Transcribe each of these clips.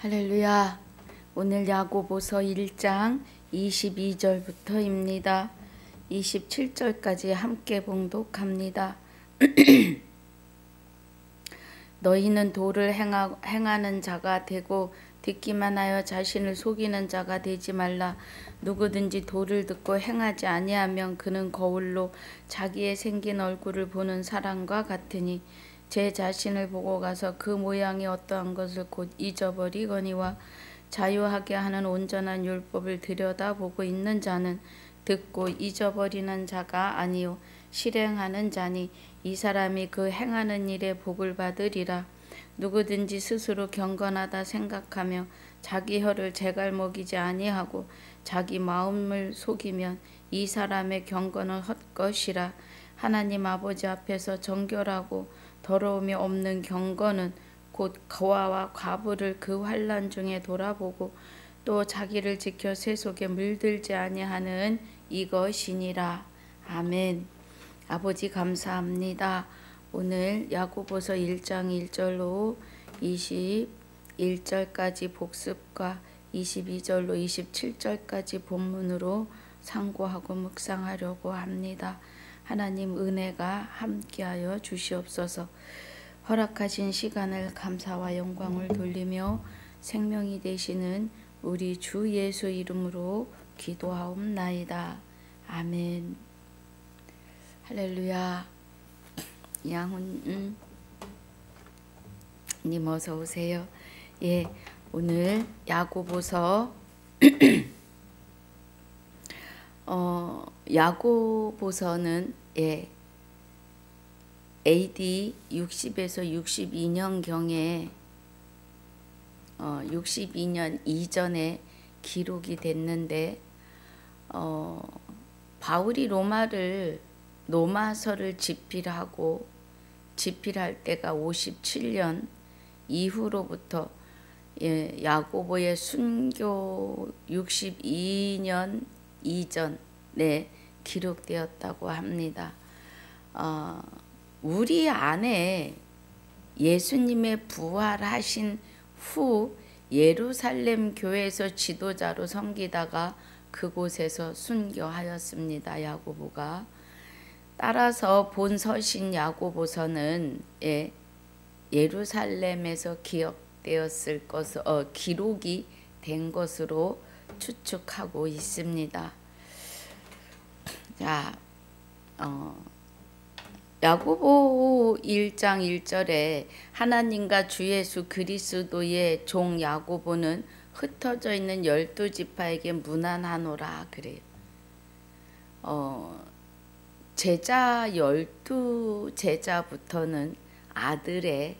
할렐루야. 오늘 야고보서 1장 22절부터입니다. 27절까지 함께 봉독합니다. 너희는 도를 행하는 자가 되고 듣기만 하여 자신을 속이는 자가 되지 말라. 누구든지 도를 듣고 행하지 아니하면 그는 거울로 자기의 생긴 얼굴을 보는 사람과 같으니 제 자신을 보고 가서 그 모양이 어떠한 것을 곧 잊어버리거니와 자유하게 하는 온전한 율법을 들여다보고 있는 자는 듣고 잊어버리는 자가 아니요 실행하는 자니 이 사람이 그 행하는 일에 복을 받으리라. 누구든지 스스로 경건하다 생각하며 자기 혀를 제갈먹이지 아니하고 자기 마음을 속이면 이 사람의 경건은 헛것이라. 하나님 아버지 앞에서 정결하고 더러움이 없는 경건은 곧 거아와 과부를 그 환난 중에 돌아보고 또 자기를 지켜 세속에 물들지 아니하는 이것이니라. 아멘. 아버지 감사합니다. 오늘 야고보서 1장 1절로 21절까지 복습과 22절로 27절까지 본문으로 상고하고 묵상하려고 합니다. 하나님 은혜가 함께하여 주시옵소서. 허락하신 시간을 감사와 영광을 돌리며 생명이 되시는 우리 주 예수 이름으로 기도하옵나이다. 아멘. 할렐루야. 양훈님 어서 오세요. 예, 오늘 야고보서 야고보서는 AD 60에서 62년경에 62년 이전에 기록이 됐는데 바울이 로마서를 집필할 때가 57년 이후로부터 야고보의 순교 62년 이전에 기록되었다고 합니다. 우리 안에 예수님의 부활하신 후 예루살렘 교회에서 지도자로 섬기다가 그곳에서 순교하였습니다. 야고보가. 따라서 본 서신 야고보서는 예루살렘에서 기록이 된 것으로 추측하고 있습니다. 자, 야고보 1장 1절에 하나님과 주 예수 그리스도의 종 야고보는 흩어져 있는 12지파에게 문안하노라 그래요. 제자 12제자부터는 아들의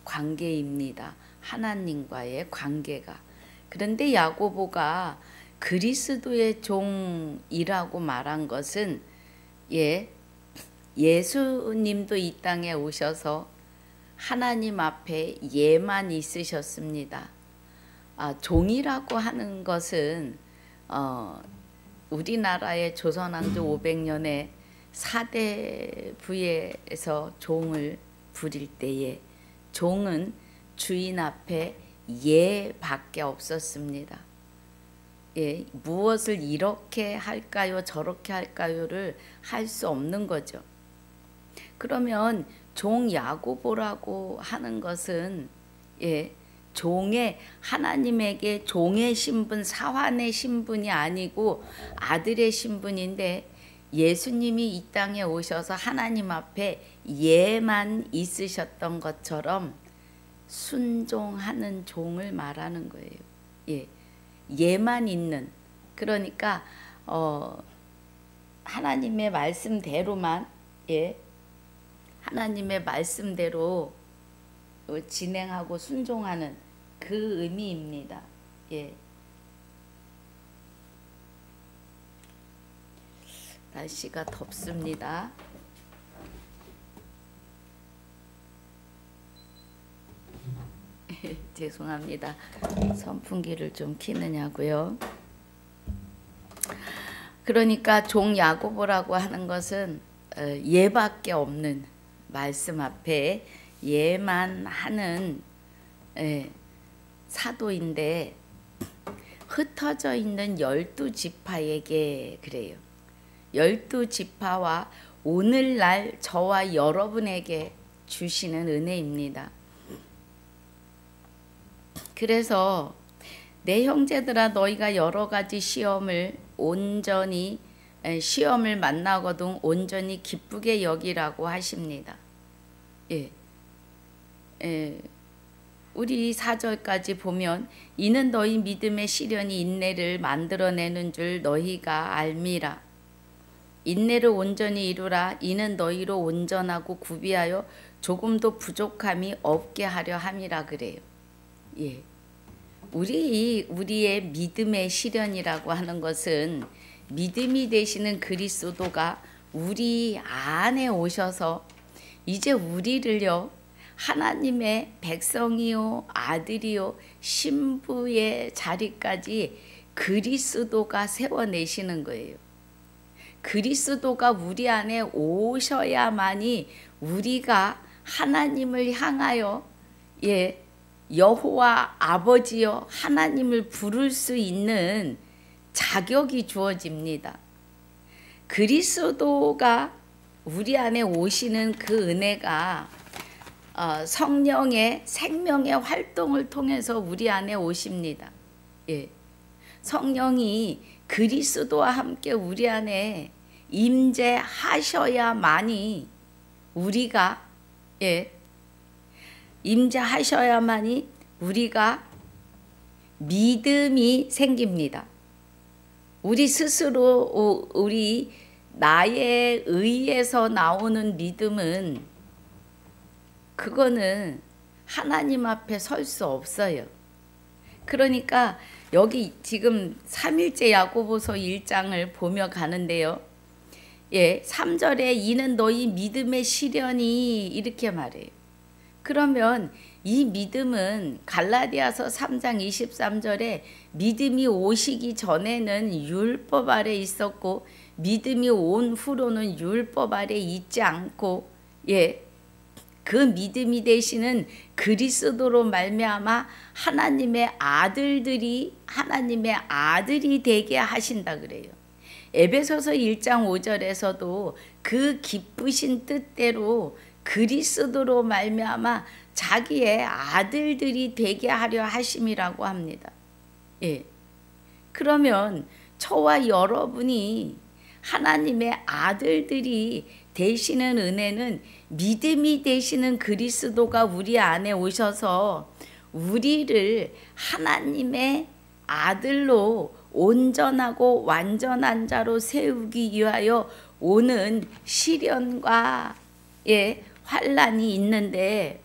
관계입니다. 하나님과의 관계가. 그런데 야고보가 그리스도의 종이라고 말한 것은 예수님도 이 땅에 오셔서 하나님 앞에 예만 있으셨습니다. 종이라고 하는 것은 우리나라의 조선왕조 500년에 4대 부에서 종을 부릴 때에 종은 주인 앞에 예밖에 없었습니다. 무엇을 이렇게 할까요 저렇게 할까요를 할 수 없는 거죠. 그러면 종 야고보라고 하는 것은 하나님에게 종의 신분, 사환의 신분이 아니고 아들의 신분인데 예수님이 이 땅에 오셔서 하나님 앞에 예만 있으셨던 것처럼 순종하는 종을 말하는 거예요. 예만 있는, 그러니까 하나님의 말씀대로만 하나님의 말씀대로 진행하고 순종하는 그 의미입니다. 날씨가 덥습니다. 죄송합니다. 선풍기를 좀 켜느냐고요. 그러니까 종 야고보라고 하는 것은 예밖에 없는 말씀 앞에 예만 하는 사도인데 흩어져 있는 12지파에게 그래요. 12지파와 오늘날 저와 여러분에게 주시는 은혜입니다. 그래서 내 형제들아 너희가 여러 가지 시험을 만나거든 온전히 기쁘게 여기라고 하십니다. 예. 우리 4절까지 보면 이는 너희 믿음의 시련이 인내를 만들어내는 줄 너희가 알미라. 인내를 온전히 이루라. 이는 너희로 온전하고 구비하여 조금도 부족함이 없게 하려 함이라 그래요. 예. 우리의 믿음의 시련이라고 하는 것은 믿음이 되시는 그리스도가 우리 안에 오셔서 이제 우리를요 하나님의 백성이요 아들이요 신부의 자리까지 그리스도가 세워내시는 거예요. 그리스도가 우리 안에 오셔야만이 우리가 하나님을 향하여 여호와 아버지여 하나님을 부를 수 있는 자격이 주어집니다. 그리스도가 우리 안에 오시는 그 은혜가 성령의 생명의 활동을 통해서 우리 안에 오십니다. 예. 성령이 그리스도와 함께 우리 안에 임재하셔야만이 우리가 임재하셔야만이 우리가 믿음이 생깁니다. 우리 스스로 우리 나의 의에서 나오는 믿음은 그거는 하나님 앞에 설 수 없어요. 그러니까 여기 지금 3일째 야고보서 1장을 보며 가는데요. 3절에 이는 너희 믿음의 시련이 이렇게 말해요. 그러면 이 믿음은 갈라디아서 3장 23절에 믿음이 오시기 전에는 율법 아래 있었고 믿음이 온 후로는 율법 아래 있지 않고 그 믿음이 되시는 그리스도로 말미암아 하나님의 아들이 되게 하신다 그래요. 에베소서 1장 5절에서도 그 기쁘신 뜻대로 그리스도로 말미암아 자기의 아들들이 되게 하려 하심이라고 합니다. 그러면 저와 여러분이 하나님의 아들들이 되시는 은혜는 믿음이 되시는 그리스도가 우리 안에 오셔서 우리를 하나님의 아들로 온전하고 완전한 자로 세우기 위하여 오는 시련과 환난이 있는데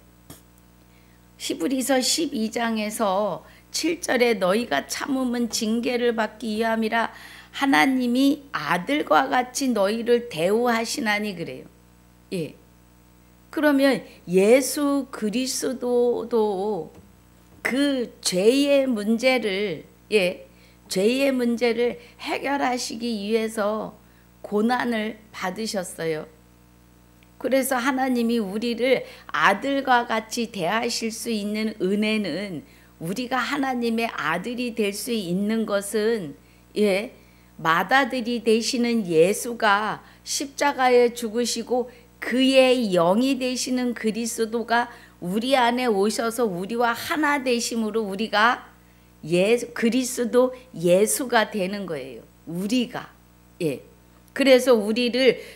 히브리서 12장에서 7절에 너희가 참음은 징계를 받기 위함이라 하나님이 아들과 같이 너희를 대우하시나니 그래요. 그러면 예수 그리스도도 그 죄의 문제를 해결하시기 위해서 고난을 받으셨어요. 그래서 하나님이 우리를 아들과 같이 대하실 수 있는 은혜는 우리가 하나님의 아들이 될 수 있는 것은 맏아들이 되시는 예수가 십자가에 죽으시고 그의 영이 되시는 그리스도가 우리 안에 오셔서 우리와 하나 되심으로 우리가 그리스도 예수가 되는 거예요. 우리가 그래서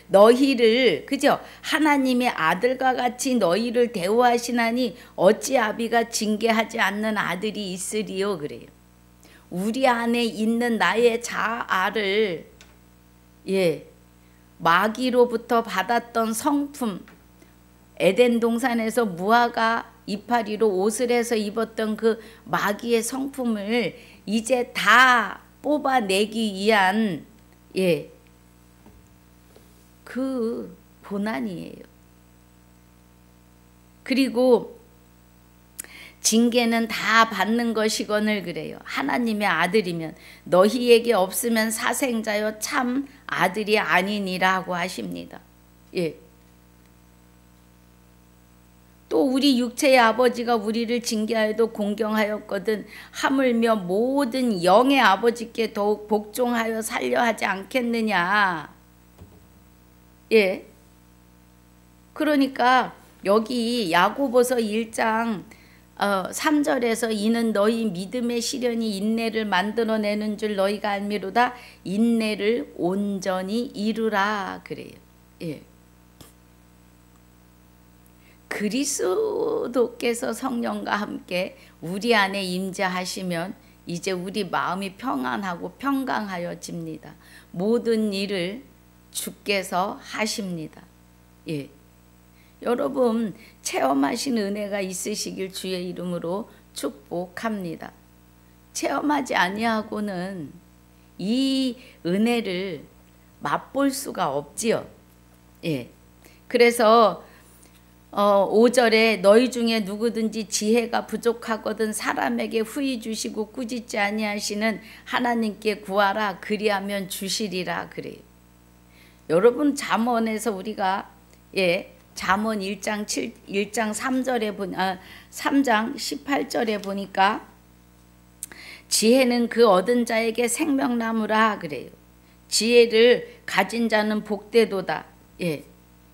너희를 그죠? 하나님의 아들과 같이 너희를 대우하시나니 어찌 아비가 징계하지 않는 아들이 있으리요 그래요. 우리 안에 있는 나의 자아를 마귀로부터 받았던 성품, 에덴 동산에서 무화과 이파리로 옷을 해서 입었던 그 마귀의 성품을 이제 다 뽑아내기 위한 그 고난이에요. 그리고 징계는 다 받는 것이거늘 그래요. 하나님의 아들이면 너희에게 없으면 사생자여 참 아들이 아니니라고 하십니다. 또 우리 육체의 아버지가 우리를 징계하여도 공경하였거든 하물며 모든 영의 아버지께 더욱 복종하여 살려 하지 않겠느냐. 예. 그러니까 여기 야고보서 1장 3절에서 이는 너희 믿음의 시련이 인내를 만들어내는 줄 너희가 알미로다. 인내를 온전히 이루라 그래요. 예. 그리스도께서 성령과 함께 우리 안에 임재하시면 이제 우리 마음이 평안하고 평강하여집니다. 모든 일을 주께서 하십니다. 예. 여러분 체험하신 은혜가 있으시길 주의 이름으로 축복합니다. 체험하지 아니하고는 이 은혜를 맛볼 수가 없지요. 예. 그래서 5절에 너희 중에 누구든지 지혜가 부족하거든 사람에게 후히 주시고 꾸짖지 아니하시는 하나님께 구하라 그리하면 주시리라 그래요. 여러분 잠언에서 우리가 잠언 1장 3절에 3장 18절에 보니까 지혜는 그 얻은 자에게 생명나무라 그래요. 지혜를 가진 자는 복되도다. 예.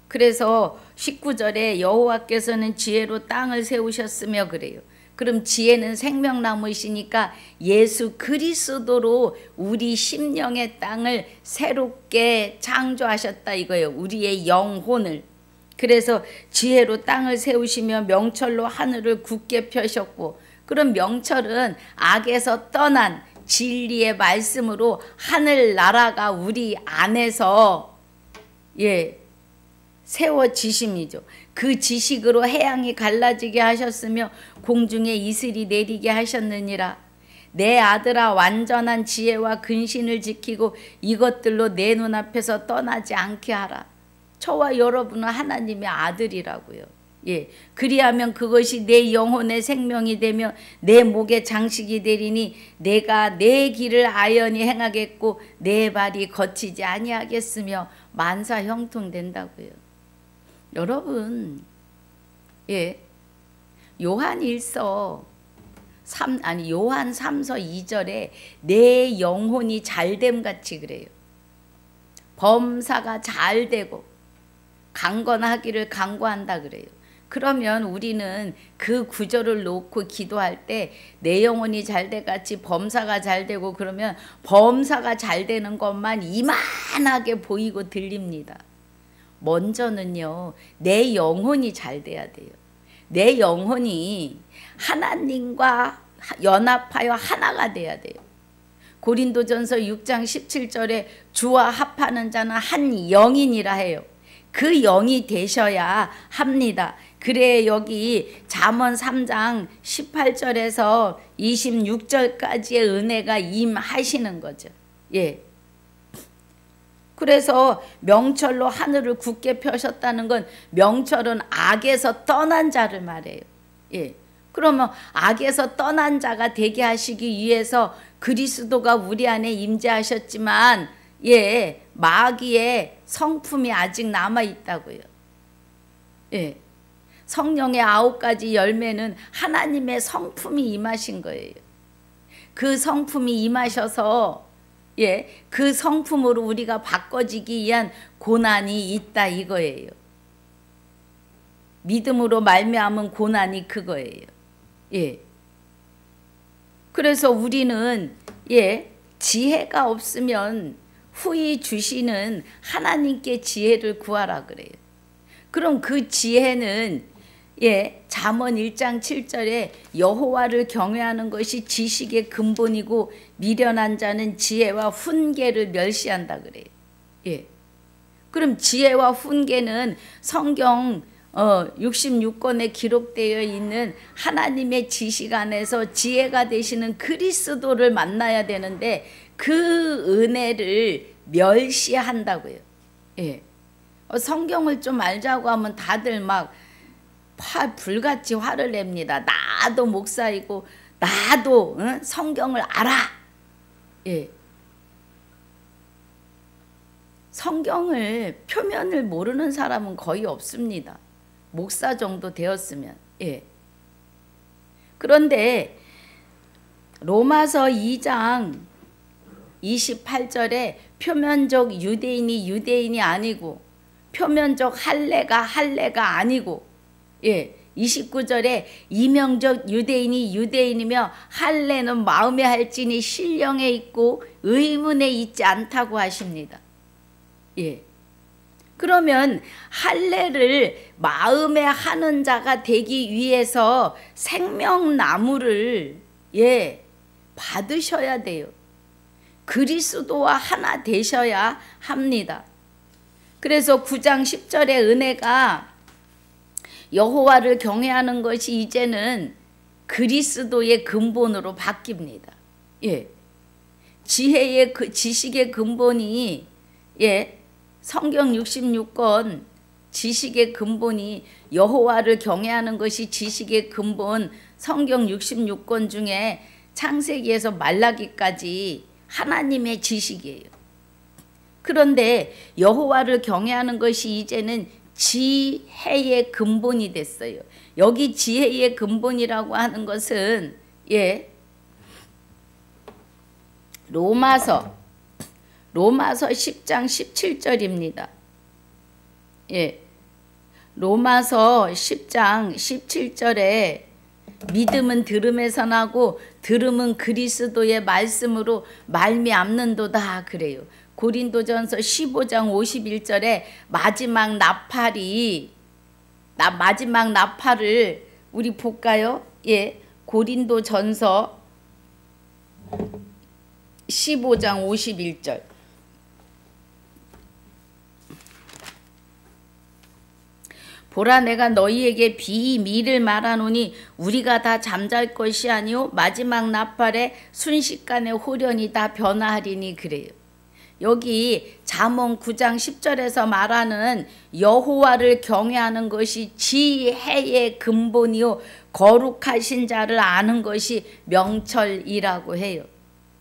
그래서 19절에 여호와께서는 지혜로 땅을 세우셨으며 그래요. 그럼 지혜는 생명나무이시니까 예수 그리스도로 우리 심령의 땅을 새롭게 창조하셨다 이거예요. 우리의 영혼을. 그래서 지혜로 땅을 세우시며 명철로 하늘을 굳게 펴셨고, 그럼 명철은 악에서 떠난 진리의 말씀으로 하늘나라가 우리 안에서 세워지심이죠. 그 지식으로 해양이 갈라지게 하셨으며 공중에 이슬이 내리게 하셨느니라. 내 아들아 완전한 지혜와 근신을 지키고 이것들로 내 눈앞에서 떠나지 않게 하라. 저와 여러분은 하나님의 아들이라고요. 예, 그리하면 그것이 내 영혼의 생명이 되며 내 목의 장식이 되리니 내가 내 길을 아연히 행하겠고 내 발이 거치지 아니하겠으며 만사 형통된다고요. 여러분, 요한 3서 2절에 내 영혼이 잘됨 같이 그래요. 범사가 잘 되고 강건하기를 강구한다 그래요. 그러면 우리는 그 구절을 놓고 기도할 때 내 영혼이 잘돼같이 범사가 잘되고 그러면 범사가 잘되는 것만 이만하게 보이고 들립니다. 먼저는요, 내 영혼이 잘돼야 돼요. 내 영혼이 하나님과 연합하여 하나가 돼야 돼요. 고린도전서 6장 17절에 주와 합하는 자는 한 영이니라 해요. 그 영이 되셔야 합니다. 그래 여기 잠언 3장 18절에서 26절까지의 은혜가 임하시는 거죠. 예. 그래서 명철로 하늘을 굳게 펴셨다는 건 명철은 악에서 떠난 자를 말해요. 예. 그러면 악에서 떠난 자가 되게 하시기 위해서 그리스도가 우리 안에 임재하셨지만 마귀의 성품이 아직 남아 있다고요. 예. 성령의 9가지 열매는 하나님의 성품이 임하신 거예요. 그 성품이 임하셔서 그 성품으로 우리가 바꿔지기 위한 고난이 있다 이거예요. 믿음으로 말미암은 고난이 그거예요. 예. 그래서 우리는 지혜가 없으면 후히 주시는 하나님께 지혜를 구하라 그래요. 그럼 그 지혜는 잠언 1장 7절에 여호와를 경외하는 것이 지식의 근본이고 미련한 자는 지혜와 훈계를 멸시한다 그래요. 그럼 지혜와 훈계는 성경 66권에 기록되어 있는 하나님의 지식 안에서 지혜가 되시는 그리스도를 만나야 되는데 그 은혜를 멸시한다고요. 성경을 좀 알자고 하면 다들 막 불같이 화를 냅니다. 나도 목사이고 나도 성경을 알아. 성경을 표면을 모르는 사람은 거의 없습니다. 목사 정도 되었으면. 예. 그런데 로마서 2장 28절에 표면적 유대인이 유대인이 아니고 표면적 할례가 아니고, 예, 29절에 이명적 유대인이 유대인이며 할례는 마음에 할지니 신령에 있고 의문에 있지 않다고 하십니다. 예. 그러면 할례를 마음에 하는 자가 되기 위해서 생명나무를, 예, 받으셔야 돼요. 그리스도와 하나 되셔야 합니다. 그래서 9장 10절의 은혜가 여호와를 경외하는 것이 이제는 그리스도의 근본으로 바뀝니다. 예. 지혜의 지식의 근본이, 예, 성경 66권 지식의 근본이 여호와를 경외하는 것이 지식의 근본, 성경 66권 중에 창세기에서 말라기까지 하나님의 지식이에요. 그런데 여호와를 경외하는 것이 이제는 지혜의 근본이 됐어요. 여기 지혜의 근본이라고 하는 것은, 예, 로마서 10장 17절입니다. 예, 로마서 10장 17절에 믿음은 들음에서 나고 들음은 그리스도의 말씀으로 말미암는도다 그래요. 고린도전서 15장 51절에 마지막 나팔을 우리 볼까요? 예, 고린도전서 15장 51절. 보라, 내가 너희에게 비밀을 말하노니 우리가 다 잠잘 것이 아니요 마지막 나팔에 순식간에 홀연히 다 변화하리니 그래요. 여기 잠언 9장 10절에서 말하는 여호와를 경외하는 것이 지혜의 근본이요 거룩하신 자를 아는 것이 명철이라고 해요.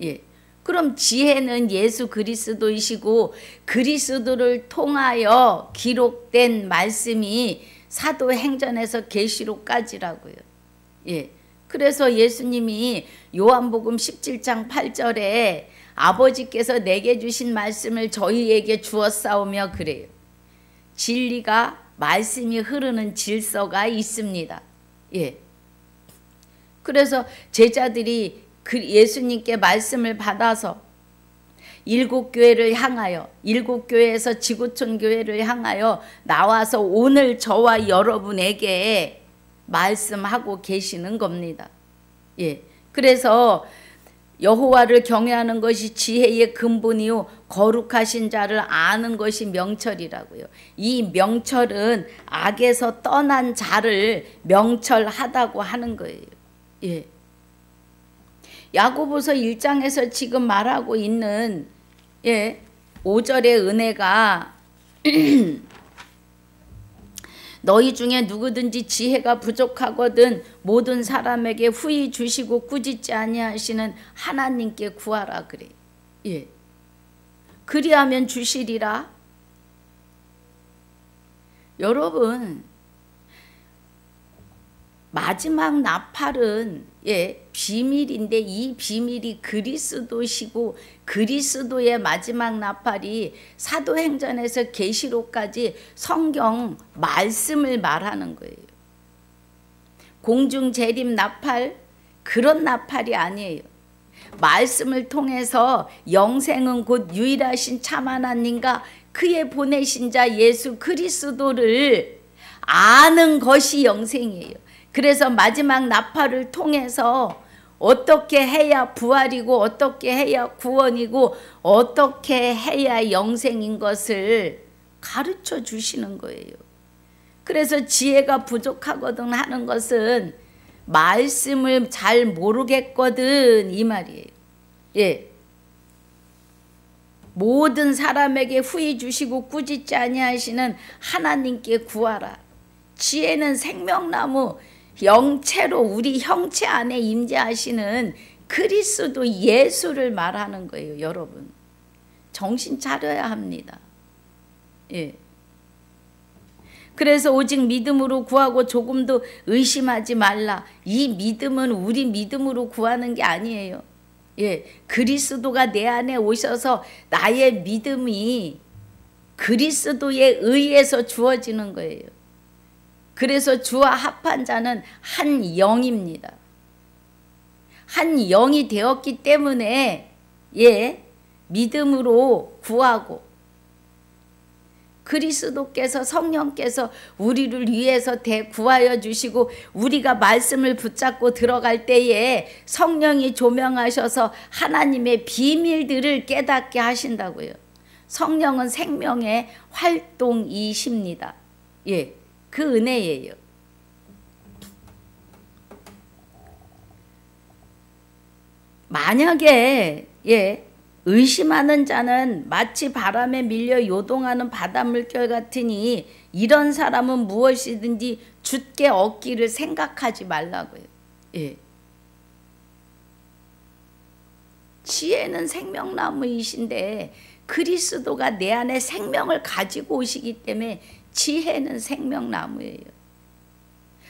예. 그럼 지혜는 예수 그리스도이시고 그리스도를 통하여 기록된 말씀이 사도행전에서 계시록까지라고요. 예. 그래서 예수님이 요한복음 17장 8절에 아버지께서 내게 주신 말씀을 저희에게 주었사오며 그래요. 진리가 말씀이 흐르는 질서가 있습니다. 예. 그래서 제자들이 예수님께 말씀을 받아서 7교회를 향하여 7교회에서 지구촌 교회를 향하여 나와서 오늘 저와 여러분에게 말씀하고 계시는 겁니다. 예. 그래서 여호와를 경외하는 것이 지혜의 근본이요 거룩하신 자를 아는 것이 명철이라고요. 이 명철은 악에서 떠난 자를 명철하다고 하는 거예요. 예. 야고보서 1장에서 지금 말하고 있는, 예, 5절의 은혜가 너희 중에 누구든지 지혜가 부족하거든 모든 사람에게 후히 주시고 꾸짖지 아니하시는 하나님께 구하라 그래. 예. 그리하면 주시리라. 여러분, 마지막 나팔은, 예, 비밀인데 이 비밀이 그리스도시고 그리스도의 마지막 나팔이 사도행전에서 계시록까지 성경 말씀을 말하는 거예요. 공중 재림 나팔, 그런 나팔이 아니에요. 말씀을 통해서 영생은 곧 유일하신 참 하나님과 그의 보내신 자 예수 그리스도를 아는 것이 영생이에요. 그래서 마지막 나팔을 통해서 어떻게 해야 부활이고 어떻게 해야 구원이고 어떻게 해야 영생인 것을 가르쳐 주시는 거예요. 그래서 지혜가 부족하거든 하는 것은 말씀을 잘 모르겠거든 이 말이에요. 예. 모든 사람에게 후히 주시고 꾸짖지 아니하시는 하나님께 구하라. 지혜는 생명나무 영체로 우리 형체 안에 임재하시는 그리스도 예수를 말하는 거예요. 여러분, 정신 차려야 합니다. 예. 그래서 오직 믿음으로 구하고 조금도 의심하지 말라. 이 믿음은 우리 믿음으로 구하는 게 아니에요. 예, 그리스도가 내 안에 오셔서 나의 믿음이 그리스도에 의해서 주어지는 거예요. 그래서 주와 합한 자는 한 영입니다. 한 영이 되었기 때문에 예, 믿음으로 구하고 그리스도께서 성령께서 우리를 위해서 구하여 주시고 우리가 말씀을 붙잡고 들어갈 때에 성령이 조명하셔서 하나님의 비밀들을 깨닫게 하신다고요. 성령은 생명의 활동이십니다. 예, 그 은혜예요. 만약에 예, 의심하는 자는 마치 바람에 밀려 요동하는 바닷물결 같으니 이런 사람은 무엇이든지 굳게 얻기를 생각하지 말라고요. 예. 지혜는 생명나무이신데 그리스도가 내 안에 생명을 가지고 오시기 때문에 지혜는 생명나무예요.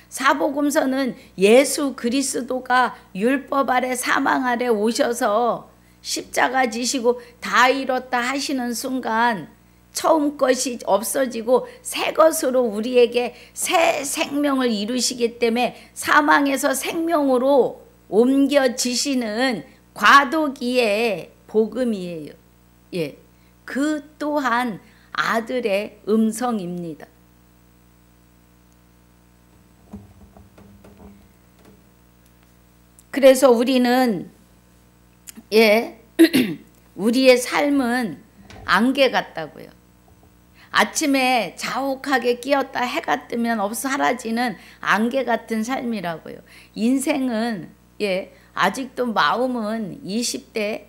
사복음서는 예수 그리스도가 율법 아래 사망 아래 오셔서 십자가 지시고 다 이뤘다 하시는 순간 처음 것이 없어지고 새 것으로 우리에게 새 생명을 이루시기 때문에 사망에서 생명으로 옮겨지시는 과도기의 복음이에요. 예, 그 또한 아들의 음성입니다. 그래서 우리는 예, 우리의 삶은 안개 같다고요. 아침에 자욱하게 끼었다 해가 뜨면 사라지는 안개 같은 삶이라고요. 인생은 예, 아직도 마음은 20대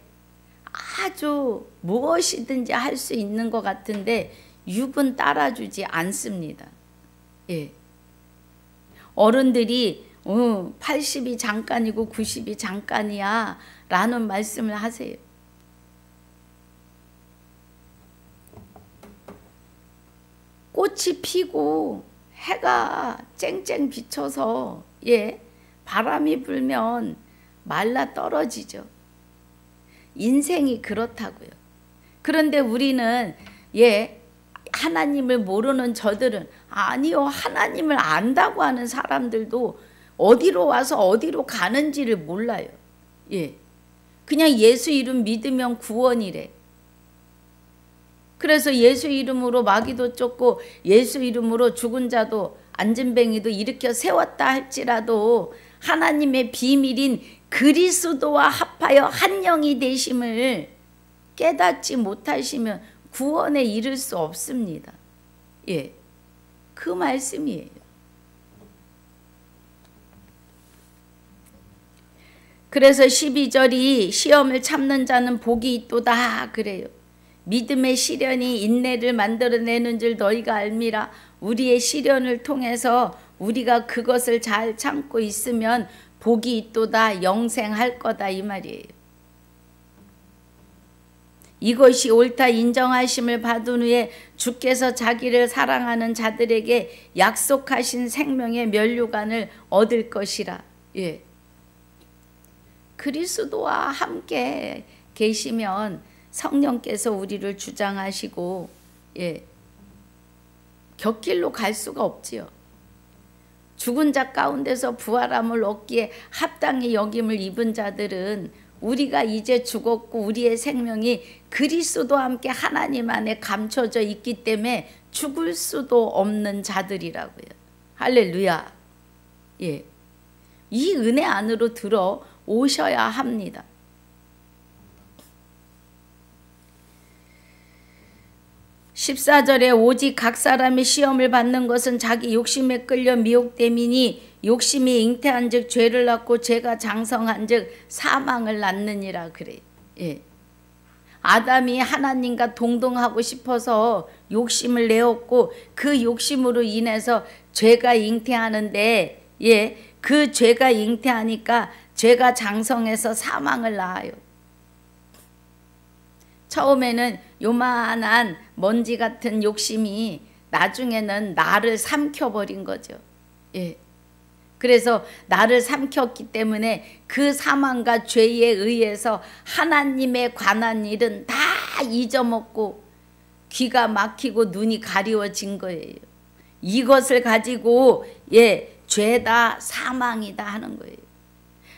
아주 무엇이든지 할 수 있는 것 같은데 육은 따라주지 않습니다. 예. 어른들이 80이 잠깐이고 90이 잠깐이야 라는 말씀을 하세요. 꽃이 피고 해가 쨍쨍 비쳐서 예, 바람이 불면 말라 떨어지죠. 인생이 그렇다고요. 그런데 우리는 예, 하나님을 모르는 저들은 아니요, 하나님을 안다고 하는 사람들도 어디로 와서 어디로 가는지를 몰라요. 예, 그냥 예수 이름 믿으면 구원이래. 그래서 예수 이름으로 마귀도 쫓고 예수 이름으로 죽은 자도 안진뱅이도 일으켜 세웠다 할지라도 하나님의 비밀인 그리스도와 합하여 한 영이 되심을 깨닫지 못하시면 구원에 이를 수 없습니다. 예, 그 말씀이에요. 그래서 12절이 시험을 참는 자는 복이 있도다 그래요. 믿음의 시련이 인내를 만들어내는 줄 너희가 알미라. 우리의 시련을 통해서 우리가 그것을 잘 참고 있으면 복이 있도다, 영생할 거다 이 말이에요. 이것이 옳다 인정하심을 받은 후에 주께서 자기를 사랑하는 자들에게 약속하신 생명의 면류관을 얻을 것이라. 예. 그리스도와 함께 계시면 성령께서 우리를 주장하시고 예, 곁길로 갈 수가 없지요. 죽은 자 가운데서 부활함을 얻기에 합당히 여김을 입은 자들은 우리가 이제 죽었고 우리의 생명이 그리스도와 함께 하나님 안에 감춰져 있기 때문에 죽을 수도 없는 자들이라고요. 할렐루야. 예, 이 은혜 안으로 들어 오셔야 합니다. 14절에 오직 각 사람이 시험을 받는 것은 자기 욕심에 끌려 미혹됨이니 욕심이 잉태한 즉 죄를 낳고 죄가 장성한 즉 사망을 낳느니라 그래. 예. 아담이 하나님과 동등하고 싶어서 욕심을 내었고 그 욕심으로 인해서 죄가 잉태하는데 예, 그 죄가 잉태하니까 죄가 장성해서 사망을 낳아요. 처음에는 요만한 먼지 같은 욕심이 나중에는 나를 삼켜버린 거죠. 예. 그래서 나를 삼켰기 때문에 그 사망과 죄에 의해서 하나님에 관한 일은 다 잊어먹고 귀가 막히고 눈이 가리워진 거예요. 이것을 가지고 죄다 사망이다 하는 거예요.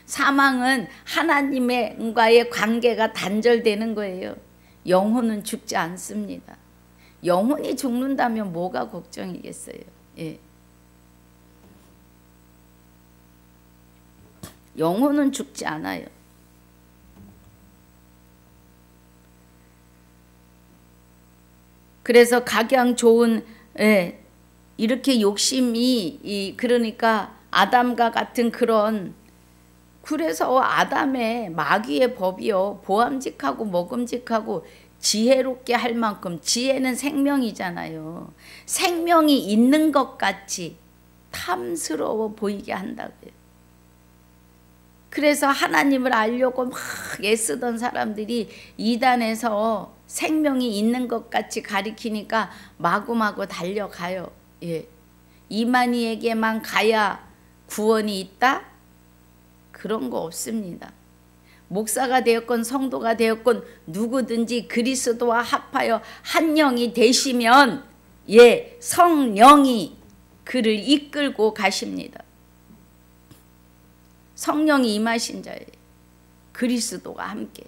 사망은 하나님과의 관계가 단절되는 거예요. 영혼은 죽지 않습니다. 영혼이 죽는다면 뭐가 걱정이겠어요. 예. 영혼은 죽지 않아요. 그래서 각양 좋은 이렇게 욕심이 그러니까 아담과 같은 그런 그래서 아담의 마귀의 법이요 보암직하고 먹음직하고 지혜롭게 할 만큼 지혜는 생명이잖아요. 생명이 있는 것 같이 탐스러워 보이게 한다고요. 그래서 하나님을 알려고 막 애쓰던 사람들이 이단에서 생명이 있는 것 같이 가리키니까 마구마구 달려가요. 예. 이만희에게만 가야 구원이 있다? 그런 거 없습니다. 목사가 되었건 성도가 되었건 누구든지 그리스도와 합하여 한 영이 되시면 성령이 그를 이끌고 가십니다. 성령이 임하신 자예요. 그리스도와 함께.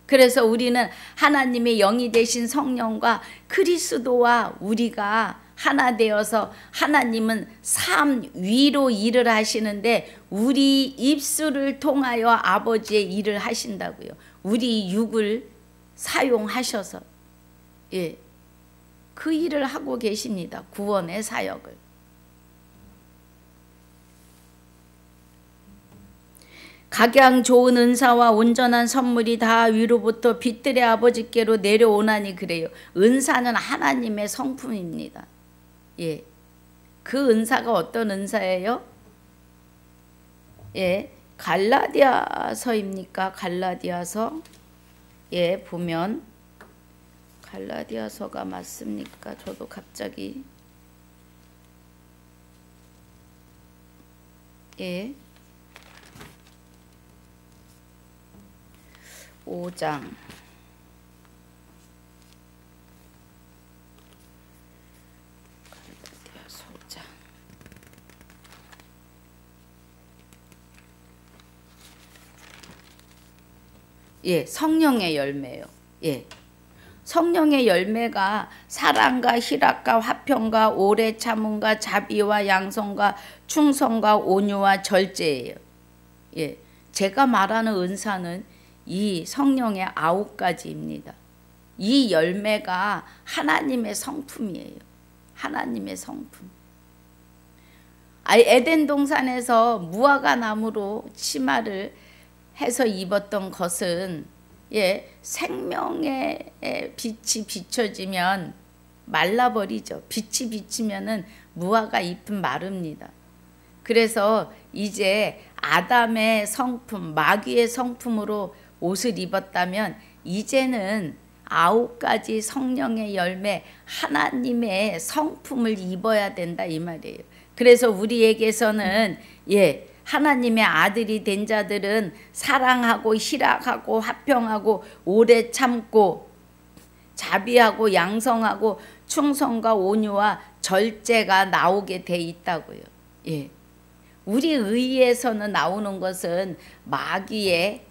그래서 우리는 하나님의 영이 되신 성령과 그리스도와 우리가 하나 되어서 하나님은 삶 위로 일을 하시는데 우리 입술을 통하여 아버지의 일을 하신다고요. 우리 육을 사용하셔서 그 일을 하고 계십니다. 구원의 사역을. 각양 좋은 은사와 온전한 선물이 다 위로부터 빛들의 아버지께로 내려오나니 그래요. 은사는 하나님의 성품입니다. 예, 그 은사가 어떤 은사예요? 갈라디아서입니까? 갈라디아서 보면 갈라디아서가 맞습니까? 저도 갑자기 5장 갈라디아서 5장 성령의 열매요. 성령의 열매가 사랑과 희락과 화평과 오래 참음과 자비와 양성과 충성과 온유와 절제예요. 제가 말하는 은사는 이 성령의 9가지입니다. 이 열매가 하나님의 성품이에요. 하나님의 성품. 에덴 동산에서 무화과 나무로 치마를 해서 입었던 것은 생명의 빛이 비춰지면 말라버리죠. 빛이 비치면은 무화과 잎은 마릅니다. 그래서 이제 아담의 성품, 마귀의 성품으로 옷을 입었다면 이제는 9가지 성령의 열매 하나님의 성품을 입어야 된다 이 말이에요. 그래서 우리에게서는 하나님의 아들이 된 자들은 사랑하고 희락하고 화평하고 오래 참고 자비하고 양성하고 충성과 온유와 절제가 나오게 돼 있다고요. 우리 의에서는 나오는 것은 마귀의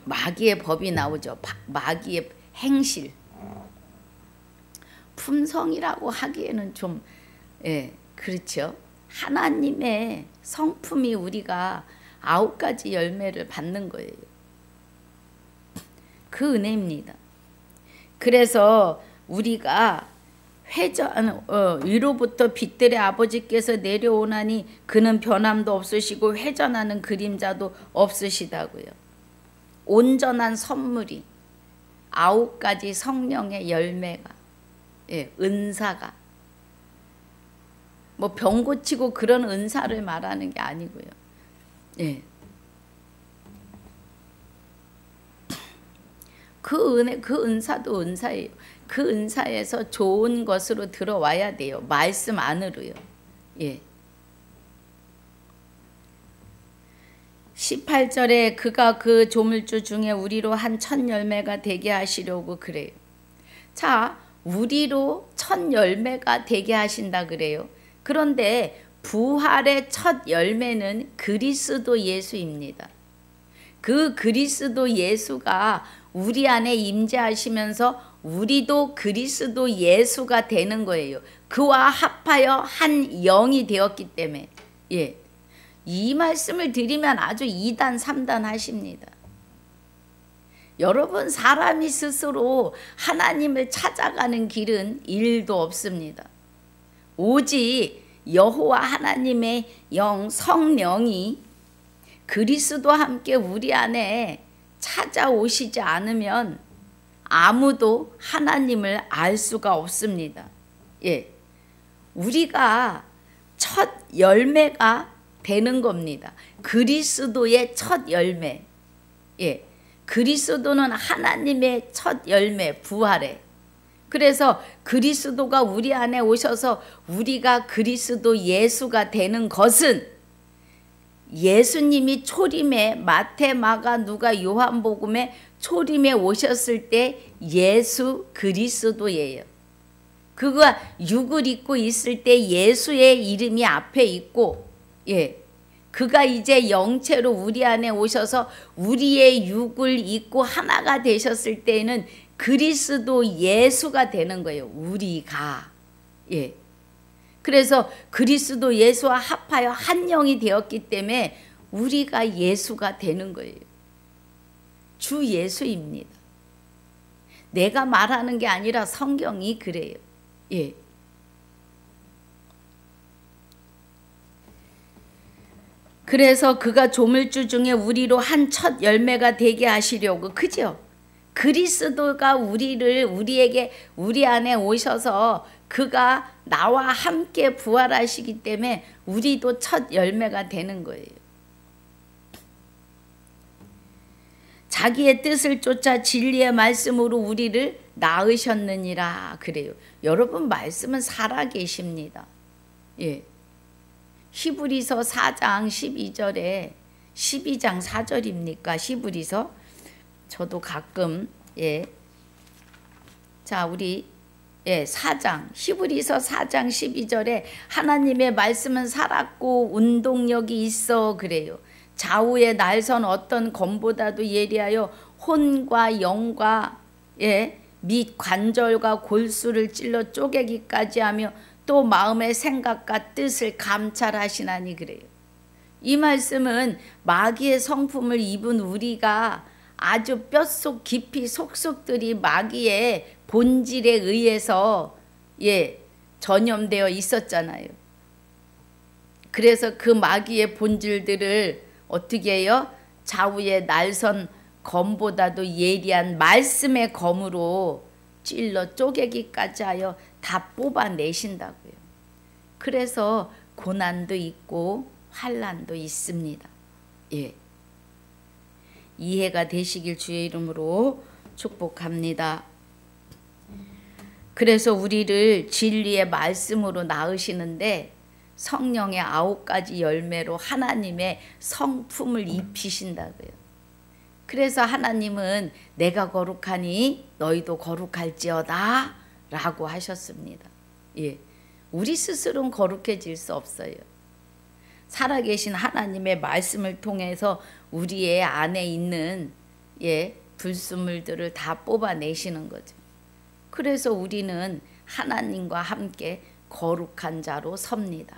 마귀의 법이 나오죠. 마귀의 행실. 품성이라고 하기에는 좀 그렇죠. 하나님의 성품이 우리가 9가지 열매를 받는 거예요. 그 은혜입니다. 그래서 우리가 위로부터 빛들의 아버지께서 내려오나니 그는 변함도 없으시고 회전하는 그림자도 없으시다고요. 온전한 선물이 9가지 성령의 열매가 은사가 뭐 병 고치고 그런 은사를 말하는 게 아니고요. 그 은혜, 그 은사도 은사예요. 그 은사에서 좋은 것으로 들어와야 돼요. 말씀 안으로요. 예. 18절에 그가 그 조물주 중에 우리로 한 첫 열매가 되게 하시려고 그래요. 자, 우리로 첫 열매가 되게 하신다 그래요. 그런데 부활의 첫 열매는 그리스도 예수입니다. 그 그리스도 예수가 우리 안에 임재하시면서 우리도 그리스도 예수가 되는 거예요. 그와 합하여 한 영이 되었기 때문에. 예. 이 말씀을 드리면 아주 2단 3단 하십니다. 여러분, 사람이 스스로 하나님을 찾아가는 길은 1도 없습니다. 오직 여호와 하나님의 영 성령이 그리스도와 함께 우리 안에 찾아오시지 않으면 아무도 하나님을 알 수가 없습니다. 예. 우리가 첫 열매가 되는 겁니다. 그리스도의 첫 열매. 예. 그리스도는 하나님의 첫 열매, 부활에. 그래서 그리스도가 우리 안에 오셔서 우리가 그리스도 예수가 되는 것은 예수님이 초림에 마태, 마가, 누가, 요한복음에 초림에 오셨을 때 예수 그리스도예요. 그가 육을 입고 있을 때 예수의 이름이 앞에 있고, 예, 그가 이제 영체로 우리 안에 오셔서 우리의 육을 입고 하나가 되셨을 때에는 그리스도 예수가 되는 거예요. 우리가. 예. 그래서 그리스도 예수와 합하여 한 영이 되었기 때문에 우리가 예수가 되는 거예요. 주 예수입니다. 내가 말하는 게 아니라 성경이 그래요. 예. 그래서 그가 조물주 중에 우리로 한 첫 열매가 되게 하시려고, 그죠? 그리스도가 우리에게 우리 안에 오셔서 그가 나와 함께 부활하시기 때문에 우리도 첫 열매가 되는 거예요. 자기의 뜻을 쫓아 진리의 말씀으로 우리를 낳으셨느니라 그래요. 여러분, 말씀은 살아계십니다. 예. 히브리서 4장 12절에 12장 4절입니까? 히브리서. 저도 가끔 자, 우리 4장 히브리서 4장 12절에 하나님의 말씀은 살았고 운동력이 있어 그래요. 좌우의 날선 어떤 검보다도 예리하여 혼과 영과 및 관절과 골수를 찔러 쪼개기까지 하며 또 마음의 생각과 뜻을 감찰하시나니 그래요. 이 말씀은 마귀의 성품을 입은 우리가 아주 뼛속 깊이 속속들이 마귀의 본질에 의해서 전염되어 있었잖아요. 그래서 그 마귀의 본질들을 어떻게 해요? 좌우의 날선 검보다도 예리한 말씀의 검으로 찔러 쪼개기까지 하여 다 뽑아내신다고요. 그래서 고난도 있고 환난도 있습니다. 예. 이해가 되시길 주의 이름으로 축복합니다. 그래서 우리를 진리의 말씀으로 낳으시는데 성령의 9가지 열매로 하나님의 성품을 입히신다고요. 그래서 하나님은 내가 거룩하니 너희도 거룩할지어다 라고 하셨습니다. 예. 우리 스스로는 거룩해질 수 없어요. 살아계신 하나님의 말씀을 통해서 우리의 안에 있는 불순물들을 다 뽑아내시는 거죠. 그래서 우리는 하나님과 함께 거룩한 자로 섭니다.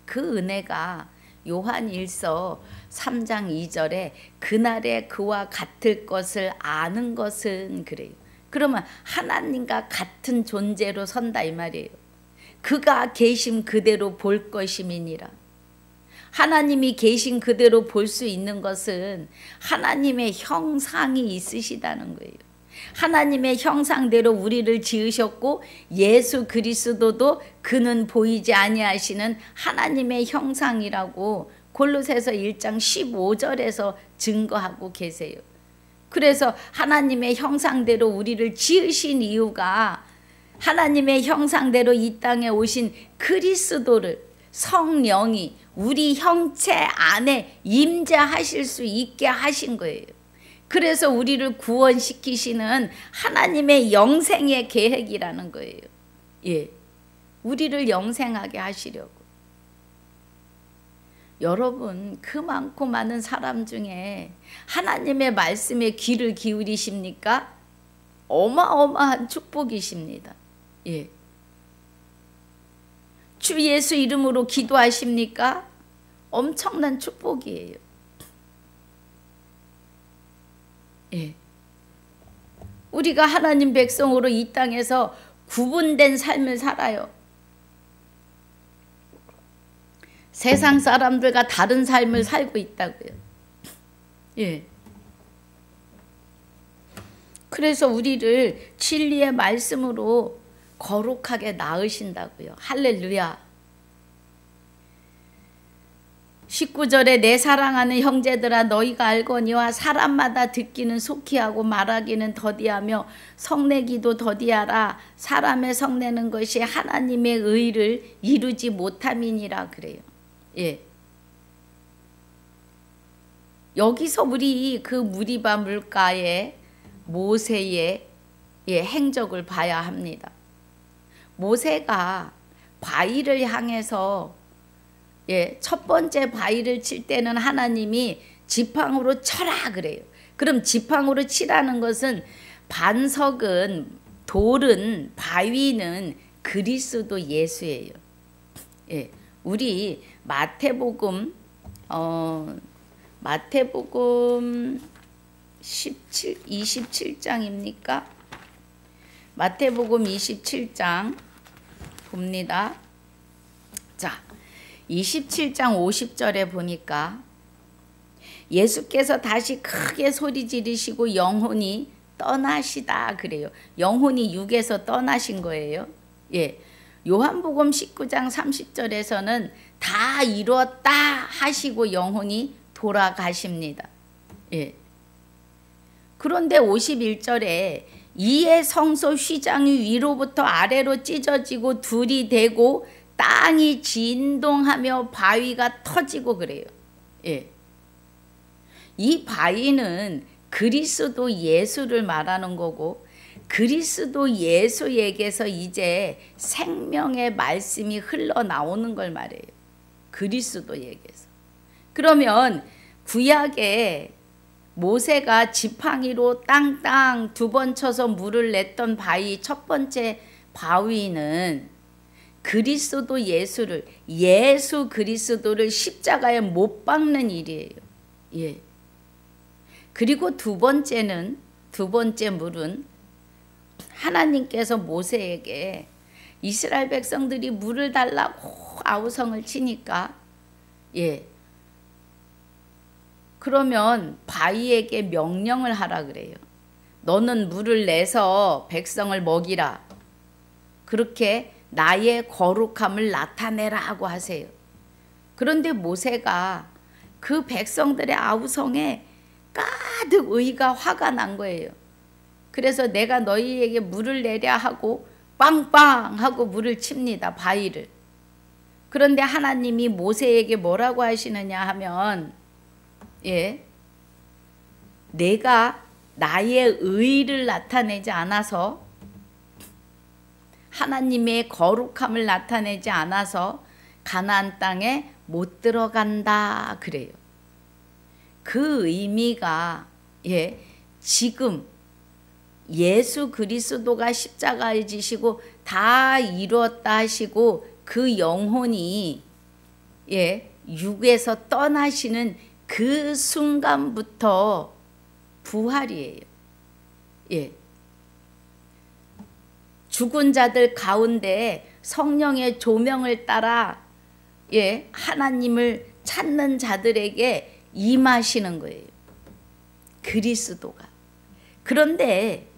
그 은혜가 요한일서 3장 2절에 그날에 그와 같을 것을 아는 것은 그래요. 그러면 하나님과 같은 존재로 선다 이 말이에요. 그가 계심 그대로 볼 것임이니라. 하나님이 계신 그대로 볼 수 있는 것은 하나님의 형상이 있으시다는 거예요. 하나님의 형상대로 우리를 지으셨고 예수 그리스도도 그는 보이지 아니하시는 하나님의 형상이라고 골로새서 1장 15절에서 증거하고 계세요. 그래서 하나님의 형상대로 우리를 지으신 이유가 하나님의 형상대로 이 땅에 오신 그리스도를 성령이 우리 형체 안에 임재하실 수 있게 하신 거예요. 그래서 우리를 구원시키시는 하나님의 영생의 계획이라는 거예요. 예, 우리를 영생하게 하시려고. 여러분, 그 많고 많은 사람 중에 하나님의 말씀에 귀를 기울이십니까? 어마어마한 축복이십니다. 예. 주 예수 이름으로 기도하십니까? 엄청난 축복이에요. 예. 우리가 하나님 백성으로 이 땅에서 구분된 삶을 살아요. 세상 사람들과 다른 삶을 살고 있다고요. 예. 그래서 우리를 진리의 말씀으로 거룩하게 낳으신다고요. 할렐루야. 19절에 내 사랑하는 형제들아 너희가 알거니와 사람마다 듣기는 속히 하고 말하기는 더디하며 성내기도 더디하라. 사람의 성내는 것이 하나님의 의를 이루지 못함이니라 그래요. 예. 여기서 우리 그 무리바 물가의 모세의 행적을 봐야 합니다. 모세가 바위를 향해서 첫 번째 바위를 칠 때는 하나님이 지팡으로 쳐라 그래요. 그럼 지팡으로 치라는 것은 반석은, 돌은, 바위는 그리스도 예수예요. 예, 우리 마태복음 27장입니까? 마태복음 27장 봅니다. 자, 27장 50절에 보니까 예수께서 다시 크게 소리 지르시고 영혼이 떠나시다 그래요. 영혼이 육에서 떠나신 거예요. 예. 요한복음 19장 30절에서는 다 이뤘다 하시고 영혼이 돌아가십니다. 예. 그런데 51절에 이에 성소 휘장이 위로부터 아래로 찢어지고 둘이 되고 땅이 진동하며 바위가 터지고 그래요. 예. 이 바위는 그리스도 예수를 말하는 거고 그리스도 예수에게서 이제 생명의 말씀이 흘러나오는 걸 말해요. 그리스도에게서. 그러면 구약에 모세가 지팡이로 땅땅 2번 쳐서 물을 냈던 바위 첫 번째 바위는 그리스도 예수를, 예수 그리스도를 십자가에 못 박는 일이에요. 예. 그리고 두 번째 물은 하나님께서 모세에게 이스라엘 백성들이 물을 달라고 아우성을 치니까 예. 그러면 바위에게 명령을 하라 그래요. 너는 물을 내서 백성을 먹이라. 그렇게 나의 거룩함을 나타내라 하고 하세요. 그런데 모세가 그 백성들의 아우성에 가득 의가 화가 난 거예요. 그래서 내가 너희에게 물을 내랴 하고 빵빵 하고 물을 칩니다. 바위를. 그런데 하나님이 모세에게 뭐라고 하시느냐 하면 예, 내가 나의 의를 나타내지 않아서 하나님의 거룩함을 나타내지 않아서 가나안 땅에 못 들어간다 그래요. 그 의미가 예, 지금 예수 그리스도가 십자가에 지시고 다 이루었다 하시고 그 영혼이 예, 육에서 떠나시는 그 순간부터 부활이에요. 예. 죽은 자들 가운데 성령의 조명을 따라 예, 하나님을 찾는 자들에게 임하시는 거예요. 그리스도가. 그런데